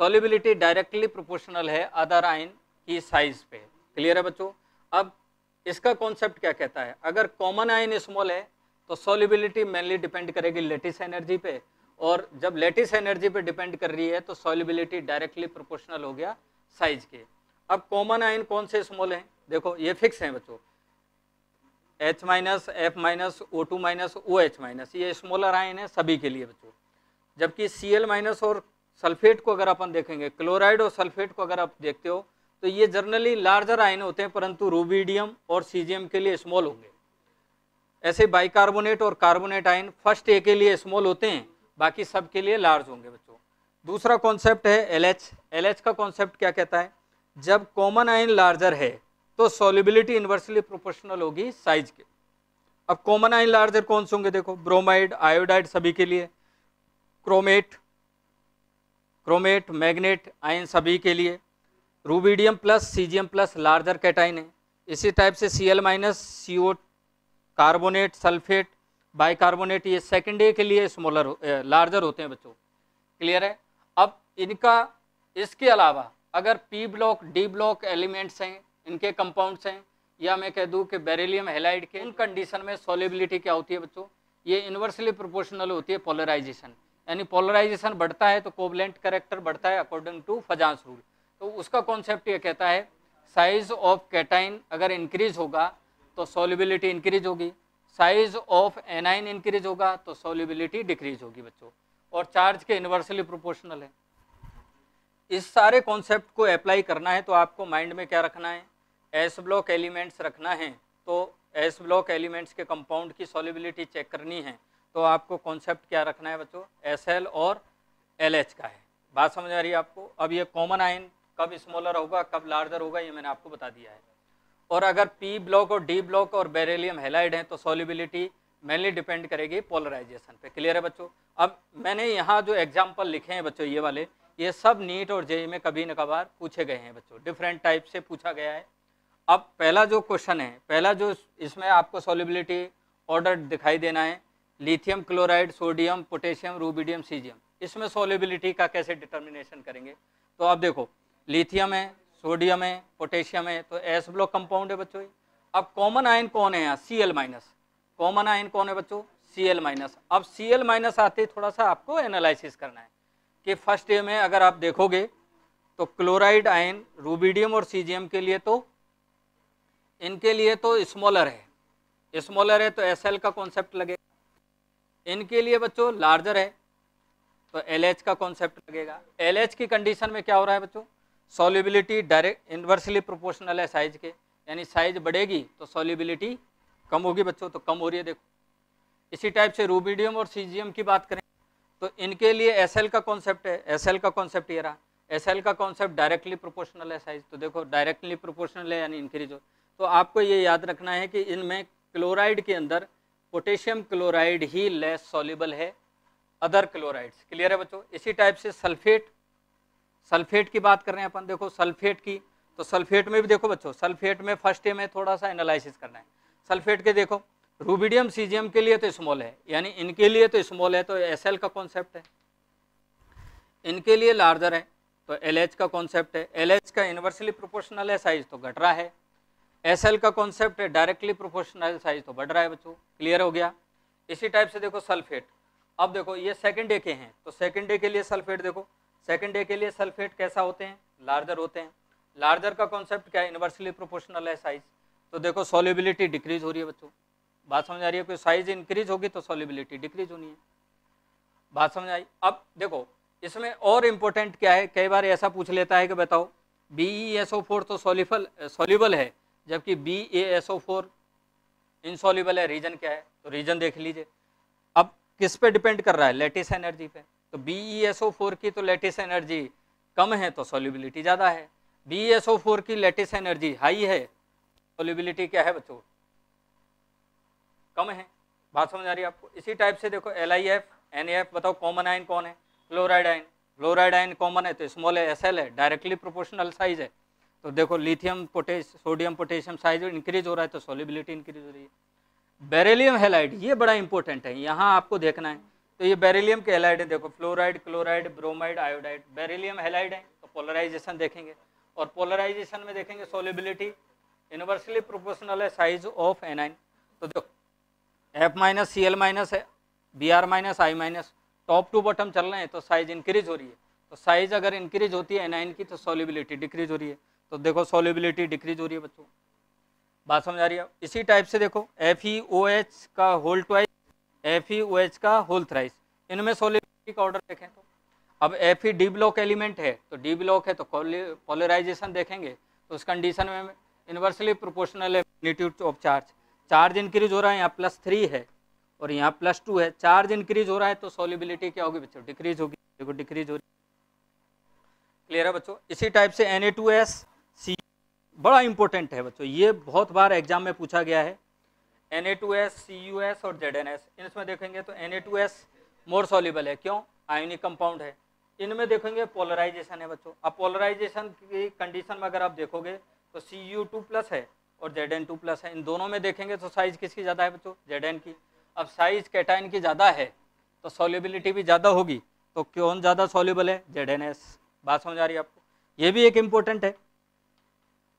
सॉल्युबिलिटी डायरेक्टली प्रोपोर्शनल है अदर आयन की साइज पे। क्लियर है बच्चों? अब इसका कॉन्सेप्ट क्या कहता है? अगर कॉमन आयन स्मॉल है तो सॉल्युबिलिटी मेनली डिपेंड करेगी लैटिस एनर्जी पे, और जब लैटिस एनर्जी पे डिपेंड कर रही है तो सॉल्युबिलिटी डायरेक्टली प्रोपोर्शनल हो गया साइज के। अब कॉमन आयन कौन से स्मॉल हैं? देखो ये फिक्स हैं बच्चों, H-, F-, O2-, OH-, ये स्मॉलर आयन है सभी के लिए बच्चों। जबकि Cl- और सल्फेट को अगर अपन देखेंगे, क्लोराइड और सल्फेट को अगर आप देखते हो तो ये जनरली लार्जर आयन होते हैं, परंतु रूबिडियम और सीजियम के लिए स्मॉल होंगे। ऐसे बाइकार्बोनेट और कार्बोनेट आयन फर्स्ट ए के लिए स्मॉल होते हैं, बाकी सब के लिए लार्ज होंगे बच्चों। दूसरा कॉन्सेप्ट है LH। LH का कॉन्सेप्ट क्या कहता है? जब कॉमन आयन लार्जर है तो सॉल्युबिलिटी इन्वर्सली प्रोपोर्शनल होगी साइज के। अब कॉमन आयन लार्जर कौन से होंगे? देखो ब्रोमाइड, आयोडाइड सभी के लिए, क्रोमेट, मैग्नेट आयन सभी के लिए, rubidium plus caesium plus larger cation है। इसी टाइप से Cl-, CO, carbonate, sulphate, bicarbonate, ये सेकेंड ए के लिए स्मॉलर लार्जर होते हैं बच्चों। क्लियर है? अब इनका इसके अलावा अगर P block, D block elements हैं, इनके कंपाउंड्स हैं, या मैं कह दूं कि बेरिलियम हैलाइड के, उन कंडीशन में सॉल्युबिलिटी क्या होती है बच्चों? ये इन्वर्सली प्रोपोर्शनल होती है पोलराइजेशन, यानी पोलराइजेशन बढ़ता है तो कोवलेंट कैरेक्टर बढ़ता है अकॉर्डिंग टू फजांस रूल। तो उसका कॉन्सेप्ट ये कहता है साइज ऑफ कैटाइन अगर इंक्रीज होगा तो सॉल्युबिलिटी इंक्रीज होगी, साइज ऑफ एनाइन इंक्रीज होगा तो सॉल्युबिलिटी डिक्रीज होगी बच्चों, और चार्ज के इन्वर्सली प्रोपोर्शनल है। इस सारे कॉन्सेप्ट को अप्लाई करना है तो आपको माइंड में क्या रखना है? S ब्लॉक एलिमेंट्स रखना है। तो S ब्लॉक एलिमेंट्स के कंपाउंड की सॉल्युबिलिटी चेक करनी है तो आपको कॉन्सेप्ट क्या रखना है बच्चों? SL और LH का है। बात समझ आ रही है आपको? अब ये कॉमन आयन कब स्मॉलर होगा, कब लार्जर होगा, ये मैंने आपको बता दिया है। और अगर P ब्लॉक और D ब्लॉक और बेरिलियम हैलाइड हैं तो सॉल्युबिलिटी मेनली डिपेंड करेगी पोलराइजेशन पे। क्लियर है बच्चों? अब मैंने यहाँ जो एग्जाम्पल लिखे हैं बच्चों, ये वाले, ये सब नीट और जेईई में कभी न कभार पूछे गए हैं बच्चों, डिफरेंट टाइप से पूछा गया है। अब पहला जो क्वेश्चन है, पहला जो इसमें आपको सॉल्युबिलिटी ऑर्डर दिखाई देना है, lithium chloride, sodium, potassium, rubidium, caesium, इसमें सॉल्युबिलिटी का कैसे डिटर्मिनेशन करेंगे। तो आप देखो लिथियम है, सोडियम है, पोटेशियम है, तो एस ब्लॉक कंपाउंड है बच्चों। अब कॉमन आयन कौन है यहाँ, Cl माइनस, कॉमन आयन कौन है बच्चों, Cl माइनस। अब Cl माइनस आते थोड़ा सा आपको एनालिसिस करना है कि फर्स्ट डे में अगर आप देखोगे तो क्लोराइड आयन रूबिडियम और सीजियम के लिए तो इनके लिए तो स्मॉलर है, स्मॉलर है तो Sl का कॉन्सेप्ट लगेगा। इनके लिए बच्चों लार्जर है तो LH का कॉन्सेप्ट लगेगा। LH की कंडीशन में क्या हो रहा है बच्चों, सॉल्युबिलिटी डायरेक्ट इन्वर्सली प्रोपोर्शनल है साइज के, यानी साइज बढ़ेगी तो सॉल्युबिलिटी कम होगी बच्चों, तो कम हो रही है देखो। इसी टाइप से रूबिडियम और सीजियम की बात करें तो इनके लिए Sl का कॉन्सेप्ट है, Sl का कॉन्सेप्ट ये रहा, Sl का कॉन्सेप्ट डायरेक्टली प्रोपोर्शनल है साइज, तो देखो डायरेक्टली प्रोपोर्शनल है यानी इंक्रीज हो। तो आपको ये याद रखना है कि इनमें क्लोराइड के अंदर पोटेशियम क्लोराइड ही लेस सॉल्युबल है अदर क्लोराइड्स, क्लियर है बच्चों। इसी टाइप से सल्फेट, सल्फेट की बात कर रहे हैं अपन, देखो सल्फेट की, तो सल्फेट में भी देखो बच्चों, सल्फेट में फर्स्ट डे में थोड़ा सा एनालिसिस करना है। सल्फेट के देखो रूबिडियम सीजियम के लिए तो स्मॉल है, यानी इनके लिए तो स्मॉल है तो Sl का कॉन्सेप्ट है, इनके लिए लार्जर है तो LH का कॉन्सेप्ट है, LH का इन्वर्सली प्रोपोर्शनल है साइज तो घट रहा है, Sl का कॉन्सेप्ट है डायरेक्टली प्रोपोर्शनल साइज तो बढ़ रहा है बच्चों, क्लियर हो गया। इसी टाइप से देखो सल्फेट, अब देखो ये सेकंड डे के हैं तो सेकंड डे के लिए सल्फेट देखो, सेकंड डे के लिए सल्फेट कैसा होते हैं, लार्जर होते हैं। लार्जर का कॉन्सेप्ट क्या है, इन्वर्सली प्रोपोर्शनल है साइज, तो देखो सॉल्युबिलिटी डिक्रीज हो रही है बच्चों, बात समझ आ रही है, कोई साइज इंक्रीज होगी तो सॉल्युबिलिटी डिक्रीज होनी है, बात समझ आई। अब देखो इसमें और इम्पोर्टेंट क्या है, कई बार ऐसा पूछ लेता है कि बताओ BeSO4 तो सॉल्युबल है जबकि BaSO4 इनसॉल्युबल है, रीजन क्या है, तो रीजन देख लीजिए। अब किस पे डिपेंड कर रहा है, लैटिस एनर्जी पे, तो BeSO4 की तो लैटिस एनर्जी कम है तो सॉल्युबिलिटी ज़्यादा है, BeSO4 की लैटिस एनर्जी हाई है, सॉल्युबिलिटी क्या है बच्चों, कम है, बात समझ आ रही है आपको। इसी टाइप से देखो LiF, NaF, बताओ कॉमन आयन कौन है, chloride ion, chloride ion common है तो स्मॉल है, Sl है, डायरेक्टली प्रोपोर्शनल साइज है, तो देखो lithium sodium potassium size increase हो रहा है तो सॉल्युबिलिटी इंक्रीज हो रही है। बेरिलियम हैलाइड, ये बड़ा इंपॉर्टेंट है, यहाँ आपको देखना है, तो ये बेरिलियम के हैलाइड है, देखो fluoride, chloride, bromide, iodide, beryllium halide है, तो पोलराइजेशन देखेंगे और पोलराइजेशन में देखेंगे सॉल्युबिलिटी इनवर्सली प्रोपोर्शनल है साइज ऑफ एनाइन, तो देखो F माइनस Cl माइनस है, Br minus I minus, top to bottom चल रहे हैं तो साइज इंक्रीज हो रही है, तो साइज अगर इंक्रीज होती है एनाइन की तो सॉल्युबिलिटी डिक्रीज हो रही है, तो देखो सॉल्युबिलिटी डिक्रीज हो रही है बच्चों, बात समझ आ रही है। इसी टाइप से देखो FeOH का होल ट्वाइस, FeOH का होल थ्राइस, इनमें सॉल्युबिलिटी का ऑर्डर देखें तो अब Fe डी ब्लॉक एलिमेंट है तो डी ब्लॉक है तो पोलराइजेशन देखेंगे तो उस कंडीशन में इन्वर्सली प्रोपोर्शनल है magnitude of charge, charge increase हो रहा है, यहाँ +3 है और यहाँ +2 है, चार्ज इंक्रीज हो रहा है तो सॉल्युबिलिटी क्या होगी बच्चों, डिक्रीज होगी, देखो डिक्रीज हो रही है, क्लियर है बच्चों। इसी टाइप से Na2S C बड़ा इंपॉर्टेंट है बच्चों, ये बहुत बार एग्जाम में पूछा गया है, Na2S, CuS और ZnS, इसमें देखेंगे तो Na2S मोर सॉल्युबल है, क्यों, आयोनिक कंपाउंड है, इनमें देखेंगे पोलराइजेशन है बच्चों। अब पोलराइजेशन की कंडीशन में अगर आप देखोगे तो Cu2+ है और Zn2+ है, इन दोनों में देखेंगे तो साइज किसकी ज़्यादा है बच्चों, Zn की। अब साइज कैटाइन की ज़्यादा है तो सॉल्युबिलिटी भी ज़्यादा होगी, तो कौन ज़्यादा सॉल्युबल है, ZnS, बात समझ आ रही है आपको, ये भी एक इम्पोर्टेंट है।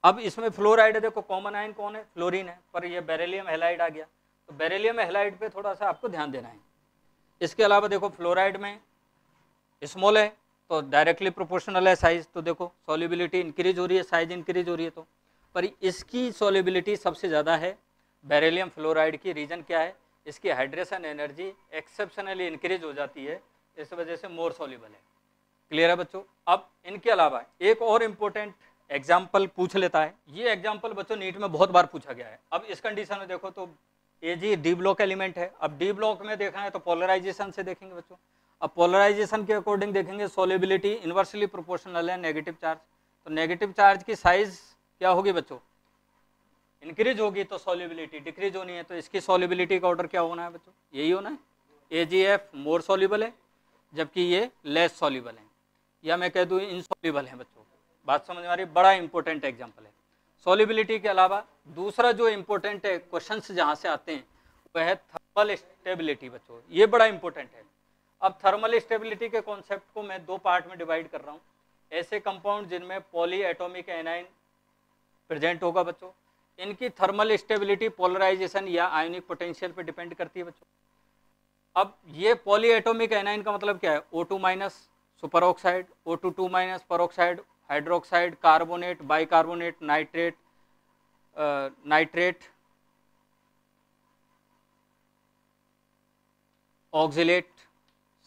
अब इसमें फ्लोराइड है, देखो कॉमन आयन कौन है, फ्लोरीन है, पर ये बेरिलियम हैलाइड आ गया, तो बेरिलियम हैलाइड पे थोड़ा सा आपको ध्यान देना है। इसके अलावा देखो फ्लोराइड में स्मॉल है तो डायरेक्टली प्रोपोर्शनल है साइज, तो देखो सॉल्युबिलिटी इंक्रीज हो रही है, साइज इंक्रीज हो रही है, तो पर इसकी सॉल्युबिलिटी सबसे ज़्यादा है बेरिलियम फ्लोराइड की, रीजन क्या है, इसकी हाइड्रेशन एनर्जी एक्सेप्शनली इंक्रीज हो जाती है, इस वजह से मोर सॉल्युबल है, क्लियर है बच्चों। अब इनके अलावा एक और इम्पोर्टेंट एग्जाम्पल पूछ लेता है, ये एग्जाम्पल बच्चों नीट में बहुत बार पूछा गया है। अब इस कंडीशन में देखो तो Ag डी ब्लॉक एलिमेंट है, अब डी ब्लॉक में देखना है तो पोलराइजेशन से देखेंगे बच्चों, अब पोलराइजेशन के अकॉर्डिंग देखेंगे सॉल्युबिलिटी इन्वर्सली प्रोपोर्शनल है नेगेटिव चार्ज, तो नेगेटिव चार्ज की साइज क्या होगी बच्चों, इंक्रीज होगी तो सॉल्युबिलिटी डिक्रीज होनी है, तो इसकी सॉल्युबिलिटी का ऑर्डर क्या होना है बच्चों, यही होना है, AgF मोर सॉल्युबल है जबकि ये लेस सॉल्युबल है। या मैं कह दूँ इनसॉल्युबल हैं बच्चों। बात समझ में आ रही है? बड़ा इंपॉर्टेंट एग्जाम्पल है। सॉल्युबिलिटी के अलावा दूसरा जो इंपॉर्टेंट है क्वेश्चंस जहाँ से आते हैं वह है थर्मल स्टेबिलिटी बच्चों। ये बड़ा इंपॉर्टेंट है। अब थर्मल स्टेबिलिटी के कॉन्सेप्ट को मैं दो पार्ट में डिवाइड कर रहा हूँ। ऐसे कंपाउंड जिनमें पॉली एटॉमिक एनाइन प्रेजेंट होगा बच्चों, इनकी थर्मल स्टेबिलिटी पोलराइजेशन या आयोनिक पोटेंशियल पे डिपेंड करती है बच्चों। अब ये पॉली एटॉमिक एनाइन का मतलब क्या है? O2 minus superoxide, O2 minus peroxide, hydroxide, carbonate, bicarbonate, nitrate, oxalate,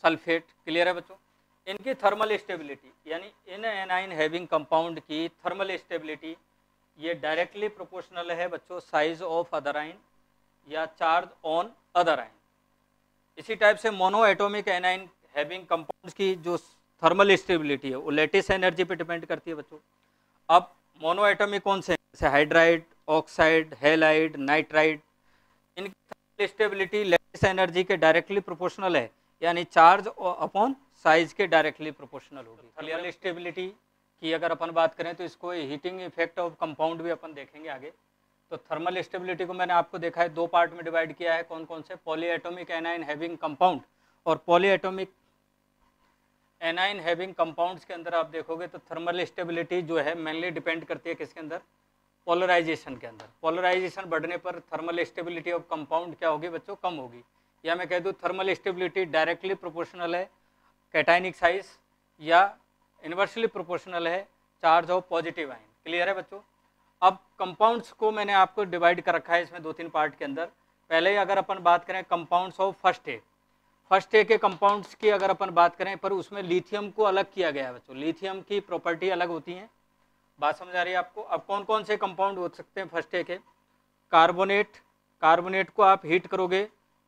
sulphate. Clear है बच्चों? इनकी थर्मल स्टेबिलिटी यानी इन एनाइन हैविंग कंपाउंड की थर्मल स्टेबिलिटी ये डायरेक्टली प्रोपोर्शनल है बच्चों साइज ऑफ अदर आयन या चार्ज ऑन अदर आयन। इसी टाइप से mono atomic anion having compounds की जो थर्मल स्टेबिलिटी है वो लेटिस एनर्जी पे डिपेंड करती है बच्चों। अब मोनो एटॉमिक कौन से हैं? जैसे हाइड्राइड, ऑक्साइड, हेलाइड, नाइट्राइड। इनकी थर्मल स्टेबिलिटी लेटिस एनर्जी के डायरेक्टली प्रोपोर्शनल है यानी चार्ज अपॉन साइज के डायरेक्टली प्रोपोर्शनल होगी। थर्मल स्टेबिलिटी की अगर अपन बात करें तो इसको हीटिंग इफेक्ट ऑफ कंपाउंड भी अपन देखेंगे आगे। तो थर्मल स्टेबिलिटी को मैंने आपको देखा है दो पार्ट में डिवाइड किया है। कौन कौन से? Poly atomic anion having compound और poly atomic anion having compounds के अंदर आप देखोगे तो थर्मल स्टेबिलिटी जो है मेनली डिपेंड करती है किसके अंदर? पोलराइजेशन के अंदर। पोलराइजेशन बढ़ने पर थर्मल स्टेबिलिटी ऑफ कंपाउंड क्या होगी बच्चों? कम होगी। या मैं कह दूँ थर्मल स्टेबिलिटी डायरेक्टली प्रोपोर्शनल है कैटाइनिक साइज या इन्वर्सली प्रोपोर्शनल है charge of positive ion. Clear है बच्चों? अब कंपाउंड्स को मैंने आपको डिवाइड कर रखा है इसमें दो तीन पार्ट के अंदर। पहले अगर अपन बात करें कंपाउंड्स ऑफ फर्स्ट ए के कंपाउंड्स की अगर अपन बात करें पर उसमें लिथियम को अलग किया गया है बच्चों। लिथियम की प्रॉपर्टी अलग होती है। बात समझ आ रही है आपको? अब कौन कौन से कंपाउंड हो सकते हैं फर्स्ट ए के? कार्बोनेट। कार्बोनेट को आप हीट करोगे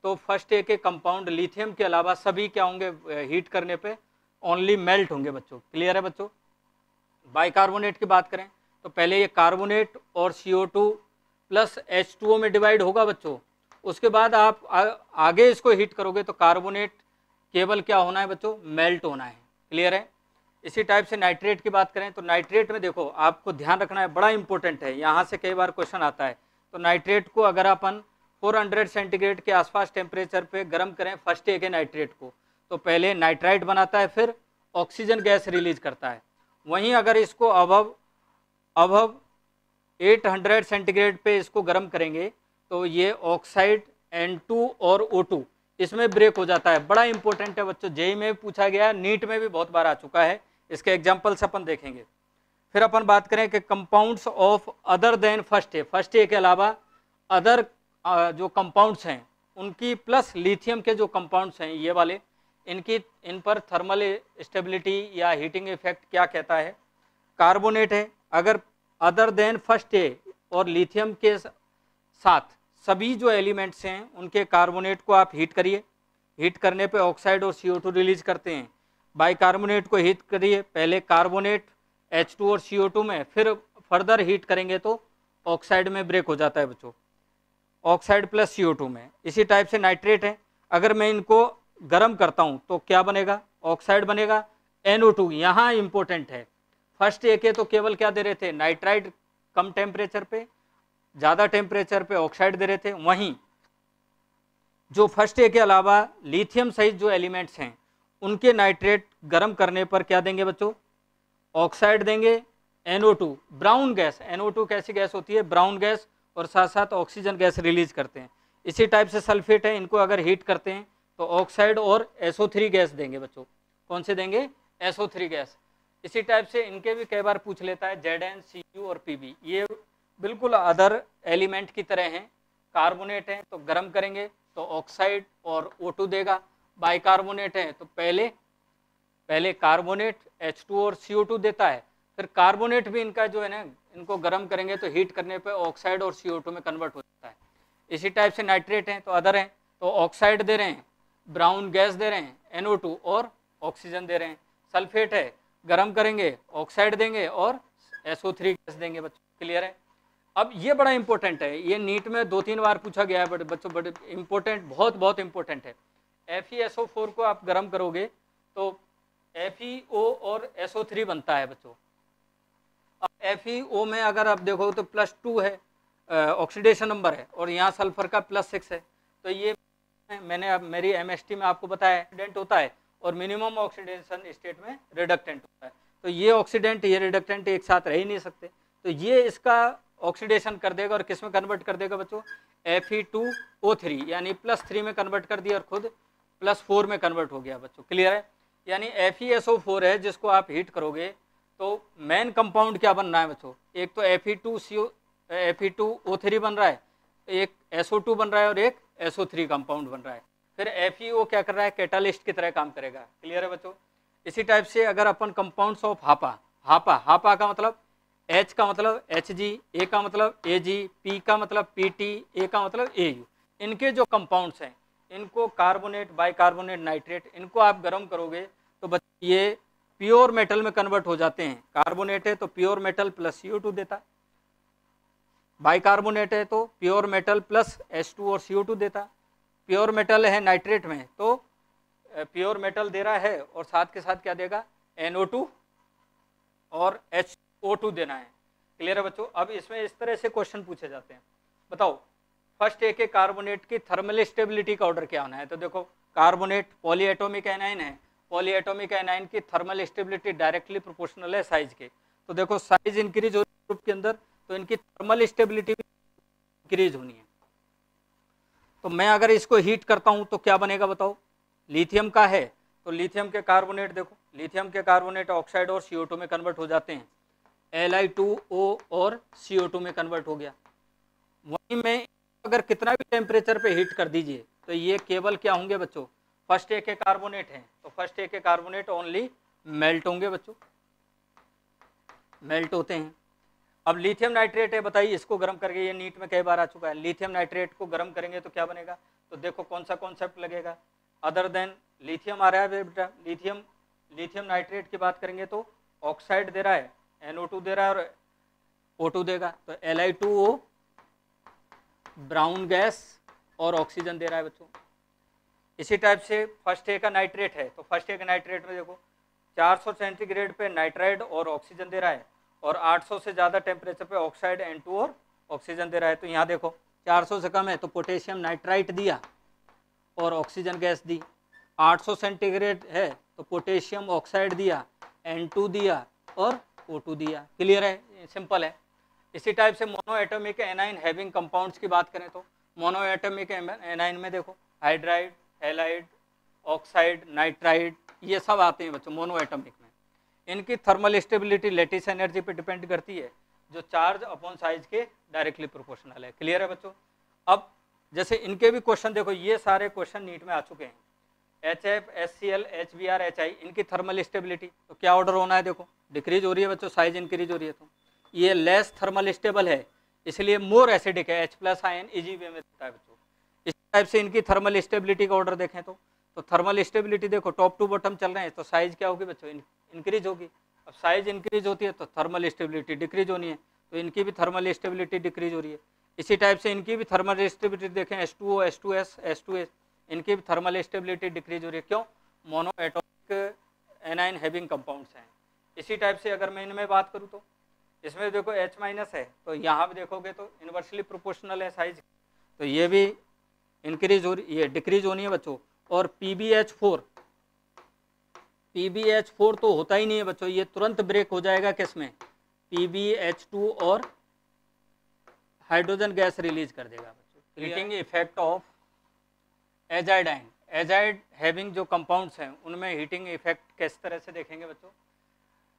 तो फर्स्ट ए के कंपाउंड लिथियम के अलावा सभी क्या होंगे? हीट करने पे ओनली मेल्ट होंगे बच्चों। क्लियर है बच्चों? बाइकार्बोनेट की बात करें तो पहले ये कार्बोनेट और CO2 प्लस H2O में डिवाइड होगा बच्चों। उसके बाद आप आगे इसको हीट करोगे तो कार्बोनेट केवल क्या होना है बच्चों? मेल्ट होना है। क्लियर है? इसी टाइप से नाइट्रेट की बात करें तो नाइट्रेट में देखो आपको ध्यान रखना है, बड़ा इंपॉर्टेंट है, यहाँ से कई बार क्वेश्चन आता है। तो नाइट्रेट को अगर अपन 400 सेंटीग्रेड के आसपास टेम्परेचर पे गर्म करें फर्स्ट ए के नाइट्रेट को तो पहले नाइट्राइट बनाता है फिर ऑक्सीजन गैस रिलीज करता है। वहीं अगर इसको अबव 800 सेंटीग्रेड पे इसको गर्म करेंगे तो ये ऑक्साइड N2 और O2 इसमें ब्रेक हो जाता है। बड़ा इंपॉर्टेंट है बच्चों, जेई में भी पूछा गया, नीट में भी बहुत बार आ चुका है। इसके एग्जाम्पल्स अपन देखेंगे। फिर अपन बात करें कि compounds of other than first A के अलावा अदर जो कंपाउंड्स हैं उनकी प्लस लिथियम के जो कंपाउंड्स हैं ये वाले, इन पर थर्मल स्टेबिलिटी या हीटिंग इफेक्ट क्या कहता है? कार्बोनेट है, अगर अदर देन फर्स्ट ए और लिथियम के साथ सभी जो एलिमेंट्स हैं उनके कार्बोनेट को आप हीट करिए, हीट करने पे ऑक्साइड और CO2 रिलीज करते हैं। बाइकार्बोनेट को हीट करिए, पहले कार्बोनेट H2 और CO2 में, फिर फर्दर हीट करेंगे तो ऑक्साइड में ब्रेक हो जाता है बच्चों, ऑक्साइड प्लस CO2 में। इसी टाइप से नाइट्रेट है, अगर मैं इनको गर्म करता हूं तो क्या बनेगा? ऑक्साइड बनेगा, NO2। यहाँ इंपॉर्टेंट है, फर्स्ट ए के तो केवल क्या दे रहे थे? नाइट्राइट कम टेम्परेचर पे, ज़्यादा टेम्परेचर पे ऑक्साइड दे रहे थे। वहीं जो फर्स्ट ए के अलावा लिथियम सहित जो एलिमेंट्स हैं उनके नाइट्रेट गर्म करने पर क्या देंगे बच्चों? ऑक्साइड देंगे, NO2 ब्राउन गैस। NO2 कैसी गैस होती है? ब्राउन गैस, और साथ साथ ऑक्सीजन गैस रिलीज करते हैं। इसी टाइप से सल्फेट है, इनको अगर हीट करते हैं तो ऑक्साइड और SO3 गैस देंगे बच्चों। कौन से देंगे? SO3 gas. इसी टाइप से इनके भी कई बार पूछ लेता है Zn, Cu और Pb, ये बिल्कुल अदर एलिमेंट की तरह हैं। कार्बोनेट हैं तो गर्म करेंगे तो ऑक्साइड और O2 देगा। बाइकार्बोनेट है तो पहले कार्बोनेट H2 और CO2 देता है, फिर कार्बोनेट भी इनका जो है ना, इनको गर्म करेंगे तो हीट करने पे ऑक्साइड और CO2 में कन्वर्ट हो जाता है। इसी टाइप से नाइट्रेट हैं तो अदर हैं तो ऑक्साइड दे रहे हैं, ब्राउन गैस दे रहे हैं, NO2 और ऑक्सीजन दे रहे हैं। सल्फेट है, गर्म करेंगे ऑक्साइड देंगे और SO3 गैस देंगे बच्चों। क्लियर है? अब ये बड़ा इंपॉर्टेंट है, ये नीट में 2-3 बार पूछा गया है बच्चों, बड़े इंपॉर्टेंट, बहुत इंपॉर्टेंट है। FeSO4 को आप गर्म करोगे तो FeO और SO3 बनता है बच्चों। अब FeO में अगर आप देखो तो +2 है ऑक्सीडेशन नंबर है, और यहाँ सल्फर का +6 है। तो ये मैंने अब मेरी MST में आपको बताया ऑक्सीडेंट होता है और मिनिमम ऑक्सीडेशन स्टेट में रिडक्टेंट होता है। तो ये ऑक्सीडेंट ये रिडक्टेंट एक साथ रह ही नहीं सकते, तो ये इसका ऑक्सीडेशन कर देगा और किस में कन्वर्ट कर देगा बच्चों, Fe2O3 यानी +3 में कन्वर्ट कर दिया और खुद +4 में कन्वर्ट हो गया बच्चों। क्लियर है? यानी FeSO4 है जिसको आप हीट करोगे तो मेन कंपाउंड क्या बन रहा है बच्चों, एक तो Fe2O3 बन रहा है, एक SO2 बन रहा है और एक SO3 कंपाउंड बन रहा है। फिर FeO क्या कर रहा है, कैटालिस्ट की तरह काम करेगा। क्लियर है बच्चों? इसी टाइप से अगर अपन कंपाउंड्स ऑफ हापा का मतलब H का मतलब Hg, A का मतलब Ag, P का मतलब Pt, A का मतलब Au, इनके जो कंपाउंड्स हैं इनको कार्बोनेट, बाइकार्बोनेट, नाइट्रेट, इनको आप गर्म करोगे तो बच्चे ये प्योर मेटल में कन्वर्ट हो जाते हैं। कार्बोनेट है तो प्योर मेटल प्लस CO2 देता, बाइकार्बोनेट है तो प्योर मेटल प्लस H2 और CO2 देता, प्योर मेटल है नाइट्रेट में तो प्योर मेटल दे रहा है और साथ के साथ क्या देगा, NO2 और HO2 देना है। क्लियर है बच्चों? अब इसमें इस तरह से क्वेश्चन पूछे जाते हैं, बताओ फर्स्ट एक कार्बोनेट की थर्मल स्टेबिलिटी का ऑर्डर क्या होना है। तो देखो कार्बोनेट पॉलीएटॉमिक एनाइन है, पॉलीएटॉमिक एनाइन की थर्मल स्टेबिलिटी डायरेक्टली प्रोपोर्शनल है साइज के। तो देखो साइज इंक्रीज हो ग्रुप के अंदर तो इनकी थर्मल स्टेबिलिटी भी इंक्रीज होनी है। तो मैं अगर इसको हीट करता हूं तो क्या बनेगा बताओ, लिथियम का है तो लिथियम के कार्बोनेट, देखो लिथियम के कार्बोनेट ऑक्साइड और CO2 में कन्वर्ट हो जाते हैं, Li2O और CO2 में कन्वर्ट हो गया। वहीं में अगर कितना भी टेम्परेचर पे हीट कर दीजिए तो ये केवल क्या होंगे बच्चों, फर्स्ट एक के कार्बोनेट हैं तो फर्स्ट एक के कार्बोनेट ओनली मेल्ट होंगे बच्चों, मेल्ट होते हैं। अब लिथियम नाइट्रेट है, बताइए इसको गर्म करके, ये नीट में कई बार आ चुका है, लिथियम नाइट्रेट को गर्म करेंगे तो क्या बनेगा। तो देखो कौन सा कॉन्सेप्ट लगेगा, अदर देन लिथियम आ रहा है बेटा, लिथियम नाइट्रेट की बात करेंगे तो ऑक्साइड दे रहा है, NO2 दे रहा है और O2 देगा, तो Li2O ब्राउन गैस और ऑक्सीजन दे रहा है बच्चों। इसी टाइप से फर्स्ट ए का नाइट्रेट है तो फर्स्ट ए का नाइट्रेट में देखो 400 सेंटीग्रेड पे नाइट्राइड और ऑक्सीजन दे रहा है और 800 से ज़्यादा टेम्परेचर पे ऑक्साइड N2 और ऑक्सीजन दे रहा है। तो यहाँ देखो 400 से कम है तो पोटेशियम नाइट्राइट दिया और ऑक्सीजन गैस दी, 800 सेंटीग्रेड है तो पोटेशियम ऑक्साइड दिया, N2 दिया और O2 दिया। क्लियर है? सिंपल है। इसी टाइप से mono atomic anion having compounds की बात करें तो मोनो एटॉमिक एनाइन में देखो हाइड्राइड, हैलाइड, ऑक्साइड, नाइट्राइड, ये सब आते हैं बच्चों मोनो एटॉमिक में। इनकी थर्मल स्टेबिलिटी लेटिस एनर्जी पे डिपेंड करती है जो चार्ज अपॉन साइज के डायरेक्टली प्रोपोर्शनल है। क्लियर है बच्चों? अब जैसे इनके भी क्वेश्चन देखो, ये सारे क्वेश्चन नीट में आ चुके हैं, HF, HCl, HBr, HI, इनकी थर्मल स्टेबिलिटी तो क्या ऑर्डर होना है, देखो डिक्रीज हो रही है बच्चों, साइज इंक्रीज हो रही है, तो ये लेस थर्मल स्टेबल है इसलिए मोर एसिडिक है, H+ आयन इजी वे में देता है बच्चों। इस टाइप से इनकी थर्मल स्टेबिलिटी का ऑर्डर देखें तो थर्मल स्टेबिलिटी देखो टॉप टू बॉटम चल रहे हैं तो साइज क्या होगी बच्चों, इंक्रीज होगी। अब साइज इंक्रीज होती है तो थर्मल स्टेबिलिटी डिक्रीज होनी है, तो इनकी भी थर्मल स्टेबिलिटी डिक्रीज हो रही है। इसी टाइप से इनकी भी थर्मल स्टेबिलिटी देखें, H2O, H2S, H2S, इनकी भी थर्मल स्टेबिलिटी डिक्रीज हो रही है। क्यों? Mono atomic anion having compounds हैं। इसी टाइप से अगर मैं इनमें बात करूँ तो इसमें देखो H- है तो यहाँ भी देखोगे तो इन्वर्सली प्रोपोर्शनल है साइज, तो ये भी इंक्रीज हो रही, ये डिक्रीज होनी है बच्चों। और PbH4 तो होता ही नहीं है बच्चों, ये तुरंत ब्रेक हो जाएगा किसमें, PbH2 और हाइड्रोजन गैस रिलीज कर देगा बच्चों। हीटिंग इफेक्ट ऑफ एजाइडाइन, एजाइड हैविंग जो कंपाउंड्स हैं उनमें हीटिंग इफेक्ट किस तरह से देखेंगे बच्चों।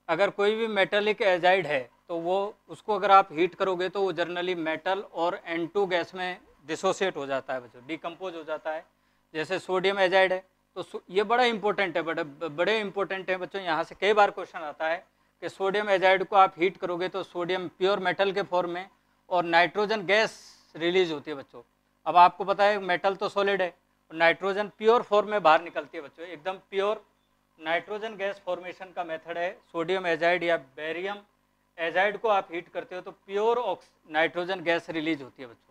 अगर कोई भी मेटलिक एजाइड है तो वो उसको अगर आप हीट करोगे तो वो जनरली मेटल और N2 गैस में डिसोसिएट हो जाता है बच्चों, डिकम्पोज हो जाता है। जैसे सोडियम एजाइड है तो ये बड़ा इंपॉर्टेंट है, बड़े इंपॉर्टेंट है बच्चों, यहाँ से कई बार क्वेश्चन आता है कि सोडियम एजाइड को आप हीट करोगे तो सोडियम प्योर मेटल के फॉर्म में और नाइट्रोजन गैस रिलीज होती है बच्चों। अब आपको पता है मेटल तो सॉलिड है और नाइट्रोजन प्योर फॉर्म में बाहर निकलती है बच्चों, एकदम प्योर नाइट्रोजन गैस फॉर्मेशन का मेथड है सोडियम एजाइड या बेरियम एजाइड को आप हीट करते हो तो प्योर नाइट्रोजन गैस रिलीज होती है बच्चों।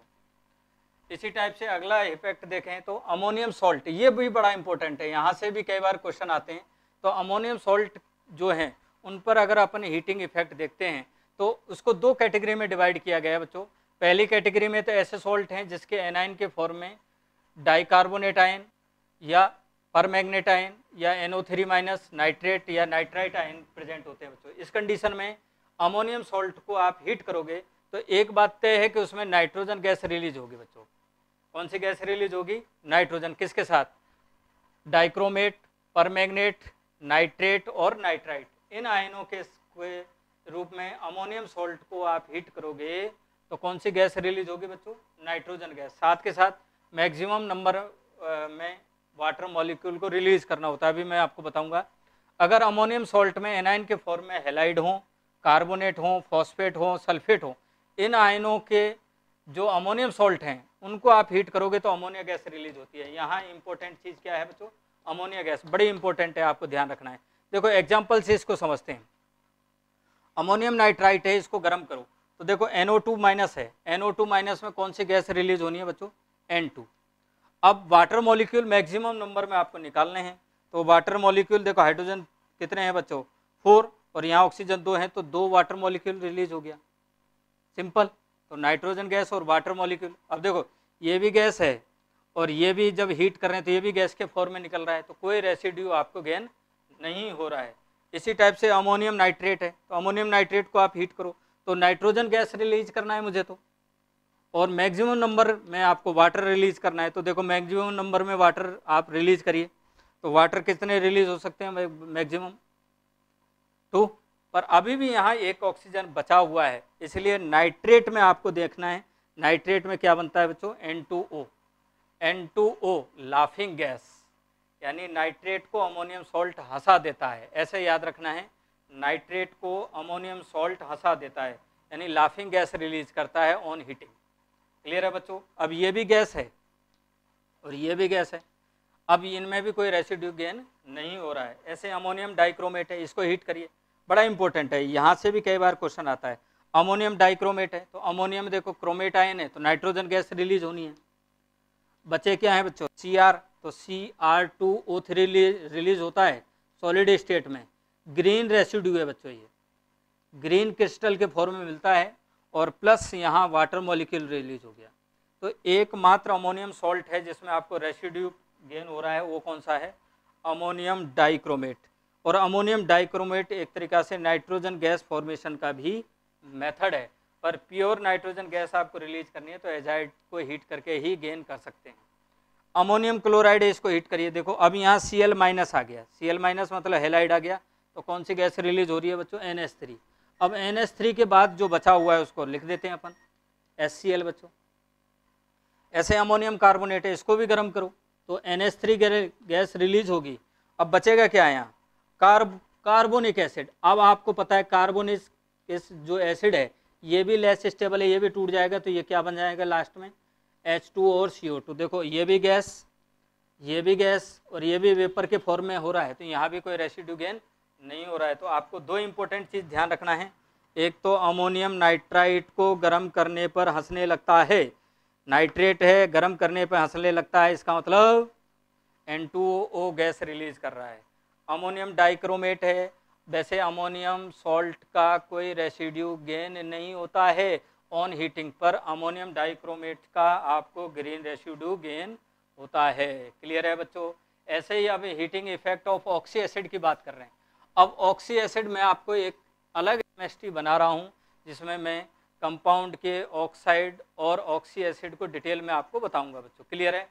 इसी टाइप से अगला इफेक्ट देखें तो अमोनियम सॉल्ट, ये भी बड़ा इंपॉर्टेंट है, यहाँ से भी कई बार क्वेश्चन आते हैं। तो अमोनियम सॉल्ट जो हैं उन पर अगर अपन हीटिंग इफेक्ट देखते हैं तो उसको दो कैटेगरी में डिवाइड किया गया है बच्चों। पहली कैटेगरी में तो ऐसे सॉल्ट हैं जिसके एनाइन के फॉर्म में डाइकार्बोनेट आयन या परमैग्नेट आयन या NO3- नाइट्रेट या नाइट्राइट आयन प्रेजेंट होते हैं बच्चों। इस कंडीशन में अमोनियम सॉल्ट को आप हीट करोगे तो एक बात तय है कि उसमें नाइट्रोजन गैस रिलीज होगी बच्चों। कौन सी गैस रिलीज होगी? नाइट्रोजन। किसके साथ? डाइक्रोमेट, परमैग्नेट, नाइट्रेट और नाइट्राइट, इन आयनों के रूप में अमोनियम सॉल्ट को आप हीट करोगे तो कौन सी गैस रिलीज होगी बच्चों? Nitrogen gas. साथ के साथ मैक्सिमम नंबर में वाटर मॉलिक्यूल को रिलीज करना होता है, अभी मैं आपको बताऊंगा। अगर अमोनियम सॉल्ट में एनाइन के फॉर्म में हैलाइड हो, कार्बोनेट हो, फॉस्फेट हो, सल्फेट हो, इन आयनों के जो अमोनियम सॉल्ट हैं उनको आप हीट करोगे तो अमोनिया गैस रिलीज होती है। यहाँ इंपॉर्टेंट चीज़ क्या है बच्चों? अमोनिया गैस बड़ी इंपॉर्टेंट है, आपको ध्यान रखना है। देखो एग्जाम्पल से इसको समझते हैं। अमोनियम नाइट्राइट है, इसको गर्म करो तो देखो NO2- है, NO2- में कौन सी गैस रिलीज होनी है बच्चों? N2। अब वाटर मॉलिक्यूल मैक्सिमम नंबर में आपको निकालने हैं, तो वाटर मॉलिक्यूल देखो हाइड्रोजन कितने हैं बच्चों? 4, और यहाँ ऑक्सीजन 2 हैं, तो 2 वाटर मॉलिक्यूल रिलीज हो गया, सिंपल। तो नाइट्रोजन गैस और वाटर मॉलिक्यूल। अब देखो ये भी गैस है और ये भी जब हीट कर रहे हैं तो ये भी गैस के फॉर्म में निकल रहा है, तो कोई रेसिड्यू आपको गेन नहीं हो रहा है। इसी टाइप से अमोनियम नाइट्रेट है, तो अमोनियम नाइट्रेट को आप हीट करो तो नाइट्रोजन गैस रिलीज करना है मुझे तो, और मैक्सिमम नंबर में आपको वाटर रिलीज करना है। तो देखो मैक्सिमम नंबर में वाटर आप रिलीज करिए, तो वाटर कितने रिलीज हो सकते हैं? मैक्सिमम 2, पर अभी भी यहाँ एक ऑक्सीजन बचा हुआ है, इसलिए नाइट्रेट में आपको देखना है। नाइट्रेट में क्या बनता है बच्चों? N2O। N2O लाफिंग गैस, यानी नाइट्रेट को अमोनियम सॉल्ट हंसा देता है, ऐसे याद रखना है। नाइट्रेट को अमोनियम सॉल्ट हंसा देता है, यानी लाफिंग गैस रिलीज करता है ऑन हीटिंग। क्लियर है बच्चों? अब ये भी गैस है और ये भी गैस है, अब इनमें भी कोई रेसिड्यू गेन नहीं हो रहा है। ऐसे अमोनियम डाइक्रोमेट है, इसको हीट करिए, बड़ा इंपॉर्टेंट है, यहाँ से भी कई बार क्वेश्चन आता है। अमोनियम डाइक्रोमेट है, तो अमोनियम देखो क्रोमेट आयन है, तो नाइट्रोजन गैस रिलीज होनी है। बचे क्या है बच्चों? Cr, तो Cr2O3 रिलीज होता है सॉलिड स्टेट में। ग्रीन रेसिड्यू है बच्चों, ये ग्रीन क्रिस्टल के फॉर्म में मिलता है, और प्लस यहाँ वाटर मॉलिक्यूल रिलीज हो गया। तो एकमात्र अमोनियम सॉल्ट है जिसमें आपको रेसिड्यू गेन हो रहा है, वो कौन सा है? Ammonium dichromate. और अमोनियम डाइक्रोमेट एक तरीका से नाइट्रोजन गैस फॉर्मेशन का भी मेथड है, पर प्योर नाइट्रोजन गैस आपको रिलीज करनी है तो एजाइड को हीट करके ही गेन कर सकते हैं। अमोनियम क्लोराइड है, इसको हीट करिए। देखो अब यहाँ Cl- आ गया, Cl- मतलब हेलाइड आ गया, तो कौन सी गैस रिलीज हो रही है बच्चों? NH3। अब NH3 के बाद जो बचा हुआ है उसको लिख देते हैं अपन HCl बच्चों। ऐसे अमोनियम कार्बोनेट है, इसको भी गर्म करो तो NH3 गैस रिलीज होगी। अब बचेगा क्या यहाँ? Carbonic acid. अब आपको पता है कार्बोनिक जो एसिड है ये भी लेस स्टेबल है, ये भी टूट जाएगा, तो ये क्या बन जाएगा लास्ट में? H2 और CO2। देखो ये भी गैस, ये भी गैस, और ये भी वेपर के फॉर्म में हो रहा है, तो यहाँ भी कोई रेसिड्यू गेन नहीं हो रहा है। तो आपको दो इंपॉर्टेंट चीज़ ध्यान रखना है। एक तो अमोनियम नाइट्राइट को गर्म करने पर हंसने लगता है, नाइट्रेट है गर्म करने पर हंसने लगता है, इसका मतलब N2O गैस रिलीज कर रहा है। अमोनियम डाइक्रोमेट है, वैसे अमोनियम सॉल्ट का कोई रेसिड्यू गेन नहीं होता है ऑन हीटिंग, पर अमोनियम डाइक्रोमेट का आपको ग्रीन रेसिड्यू गेन होता है। क्लियर है बच्चों? ऐसे ही अब heating effect of oxy acid की बात कर रहे हैं। अब ऑक्सी एसिड में आपको एक अलग केमिस्ट्री बना रहा हूँ जिसमें मैं कंपाउंड के ऑक्साइड और ऑक्सी एसिड को डिटेल में आपको बताऊंगा बच्चों। क्लियर है?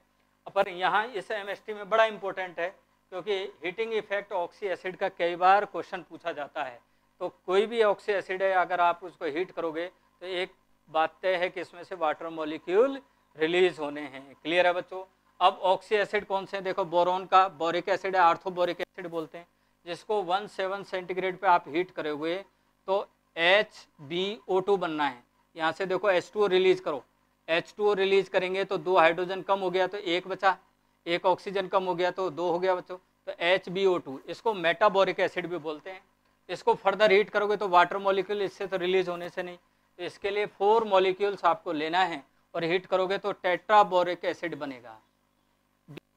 पर यहाँ इस केमिस्ट्री में बड़ा इंपॉर्टेंट है क्योंकि हीटिंग इफेक्ट ऑक्सी एसिड का कई बार क्वेश्चन पूछा जाता है। तो कोई भी ऑक्सी एसिड है, अगर आप उसको हीट करोगे तो एक बात तय है कि इसमें से वाटर मॉलिक्यूल रिलीज होने हैं। क्लियर है बच्चों? अब ऑक्सी एसिड कौन से हैं? देखो बोरोन का बोरिक एसिड है, आर्थोबोरिक एसिड बोलते हैं, जिसको 17 सेंटीग्रेड पे आप हीट करोगे तो HbO2 बनना है। यहाँ से देखो H2O रिलीज करो, H2O रिलीज करेंगे तो 2 हाइड्रोजन कम हो गया तो 1 बचा, 1 ऑक्सीजन कम हो गया तो 2 हो गया बच्चों, तो HbO2, इसको मेटाबोरिक एसिड भी बोलते हैं। इसको फर्दर हीट करोगे तो वाटर मॉलिक्यूल इससे तो रिलीज होने से नहीं, तो इसके लिए 4 मॉलिक्यूल्स आपको लेना है और हीट करोगे तो टेट्राबोरिक एसिड बनेगा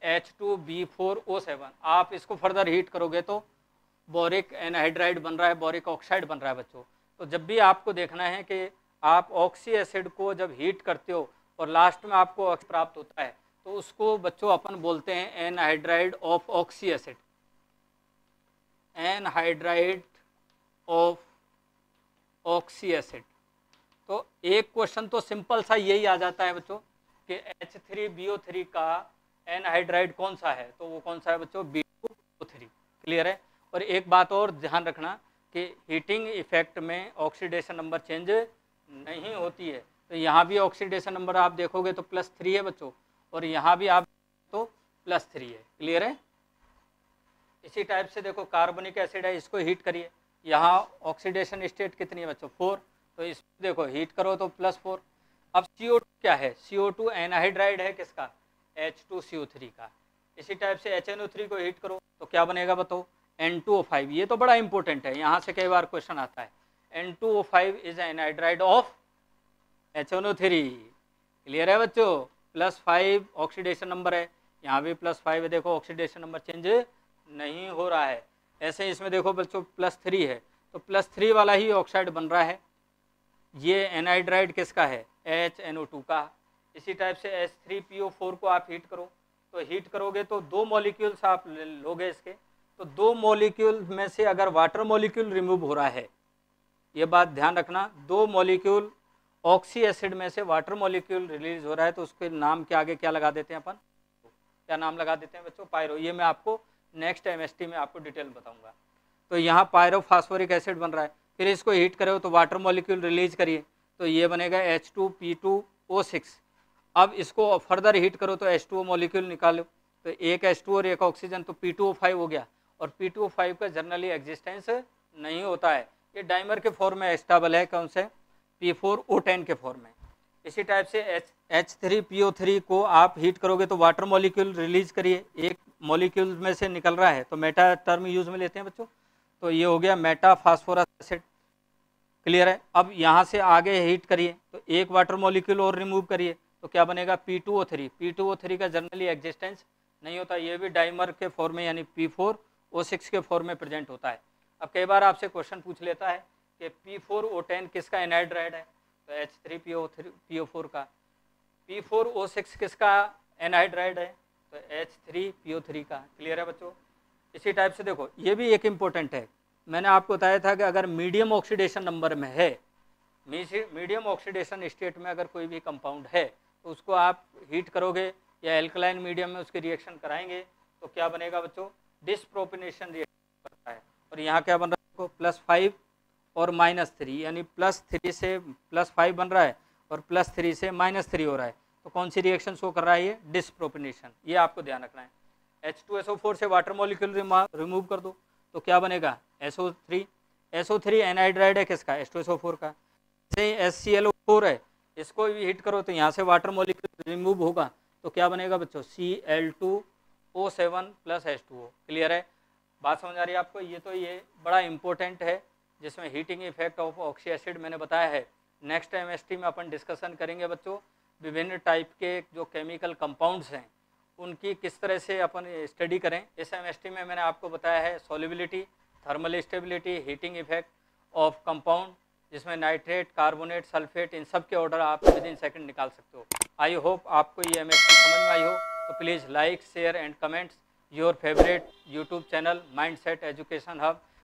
H2B4O7। आप इसको फर्दर हीट करोगे तो बोरिक एनहाइड्राइड बन रहा है, बोरिक ऑक्साइड बन रहा है बच्चों। तो जब भी आपको देखना है कि आप ऑक्सी एसिड को जब हीट करते हो और लास्ट में आपको ऑक्सीजन प्राप्त होता है, तो उसको बच्चों अपन बोलते हैं anhydride of oxy acid, anhydride of oxy acid. तो एक क्वेश्चन तो सिंपल सा यही आ जाता है बच्चों कि H3BO3 का एनहाइड्राइड कौन सा है, तो वो कौन सा है बच्चों, B2O3। क्लियर है। और एक बात और ध्यान रखना कि हीटिंग इफेक्ट में ऑक्सीडेशन नंबर चेंज नहीं होती है। तो यहाँ भी ऑक्सीडेशन नंबर आप देखोगे तो +3 है बच्चों, और यहाँ भी आप तो +3 है। क्लियर है। इसी टाइप से देखो कार्बोनिक एसिड है, इसको हीट करिए, यहाँ ऑक्सीडेशन स्टेट कितनी है बच्चों, 4, तो इस देखो हीट करो तो +4। अब CO2 क्या है, CO2 एनहाइड्राइड है किसका, H2CO3 का। इसी टाइप से HNO3 को हीट करो तो क्या बनेगा बताओ, N2O5। ये तो बड़ा इंपॉर्टेंट है, यहाँ से कई बार क्वेश्चन आता है। N2O5 is anhydride of HNO3। Clear है बच्चों, +5 ऑक्सीडेशन नंबर है, यहाँ भी +5 है, देखो ऑक्सीडेशन नंबर चेंज नहीं हो रहा है। ऐसे इसमें देखो बच्चों +3 है, तो +3 वाला ही ऑक्साइड बन रहा है। ये एनहाइड्राइड किसका है, HNO2 का। इसी टाइप से H3PO4 को आप हीट करो, तो हीट करोगे तो 2 मॉलिक्यूल्स आप लोगे इसके, तो 2 मॉलिक्यूल में से अगर वाटर मॉलिक्यूल रिमूव हो रहा है, ये बात ध्यान रखना, 2 मॉलिक्यूल ऑक्सी एसिड में से वाटर मॉलिक्यूल रिलीज हो रहा है, तो उसके नाम के आगे क्या लगा देते हैं अपन, क्या नाम लगा देते हैं बच्चों, पायरो। ये मैं आपको नेक्स्ट MST में आपको डिटेल बताऊंगा। तो यहाँ पायरोफॉस्फोरिक एसिड बन रहा है, फिर इसको हीट करो तो वाटर मॉलिक्यूल रिलीज करिए, तो ये बनेगा H2P2O6। अब इसको फर्दर हीट करो तो H2O मॉलिक्यूल निकालो, तो एक H2 और एक ऑक्सीजन, तो P2O5 हो गया। और P2O5 का जनरली एग्जिस्टेंस नहीं होता है, ये डाइमर के फॉर्म में स्टेबल है, कौन से, P4O10 के फॉर्म में। इसी टाइप से H3PO3 को आप हीट करोगे तो वाटर मॉलिक्यूल रिलीज करिए, एक मॉलिक्यूल में से निकल रहा है, तो मेटा टर्म यूज में लेते हैं बच्चों, तो ये हो गया मेटा फास्फोरस एसिड। क्लियर है। अब यहाँ से आगे हीट करिए तो एक वाटर मॉलिक्यूल और रिमूव करिए, तो क्या बनेगा, P2O3। P2O3 का जनरली एग्जिस्टेंस नहीं होता, ये भी डाइमर के फॉर्म में यानी P4O6 के फॉर्म में प्रेजेंट होता है। अब कई बार आपसे क्वेश्चन पूछ लेता है कि P4O10 किसका एनहाइड्राइड है, तो H3PO4 का। P4O6 किसका एनहाइड्राइड है, तो H3PO3 का। क्लियर है बच्चों। इसी टाइप से देखो ये भी एक इम्पोर्टेंट है, मैंने आपको बताया था कि अगर मीडियम ऑक्सीडेशन नंबर में है, मीडियम ऑक्सीडेशन स्टेट में अगर कोई भी कंपाउंड है, तो उसको आप हीट करोगे या एल्कलाइन मीडियम में उसकी रिएक्शन कराएंगे, तो क्या बनेगा बच्चों, डिसप्रोपेनेशन रिएक्शन करता है। और यहाँ क्या बन रहा है, +5 और -3, यानी +3 से +5 बन रहा है और +3 से -3 हो रहा है, तो कौन सी रिएक्शन शो कर रहा है, ये डिसप्रोपेनेशन। ये आपको ध्यान रखना है। H2SO4 से वाटर मॉलिक्यूल रिमूव कर दो तो क्या बनेगा, SO3। SO3 एनहाइड्राइड है किसका, H2SO4 का। जैसे HClO4 है, इसको भी हीट करो तो यहाँ से वाटर मॉलिक्यूल रिमूव होगा, तो क्या बनेगा बच्चों, Cl2O7 + H2O। क्लियर है, बात समझ आ रही है आपको। ये बड़ा इंपॉर्टेंट है, जिसमें heating effect of oxy acid मैंने बताया है। नेक्स्ट MST में अपन डिस्कशन करेंगे बच्चों, विभिन्न टाइप के जो केमिकल कंपाउंड्स हैं उनकी किस तरह से अपन स्टडी करें। इस MST में मैंने आपको बताया है solubility, thermal stability, heating effect of compound, जिसमें नाइट्रेट, कार्बोनेट, सल्फेट, इन सब के ऑर्डर आप विदिन सेकंड निकाल सकते हो। आई होप आपको ये MST समझ में आई हो, तो please like, share and comments your favourite YouTube channel mindset education hub.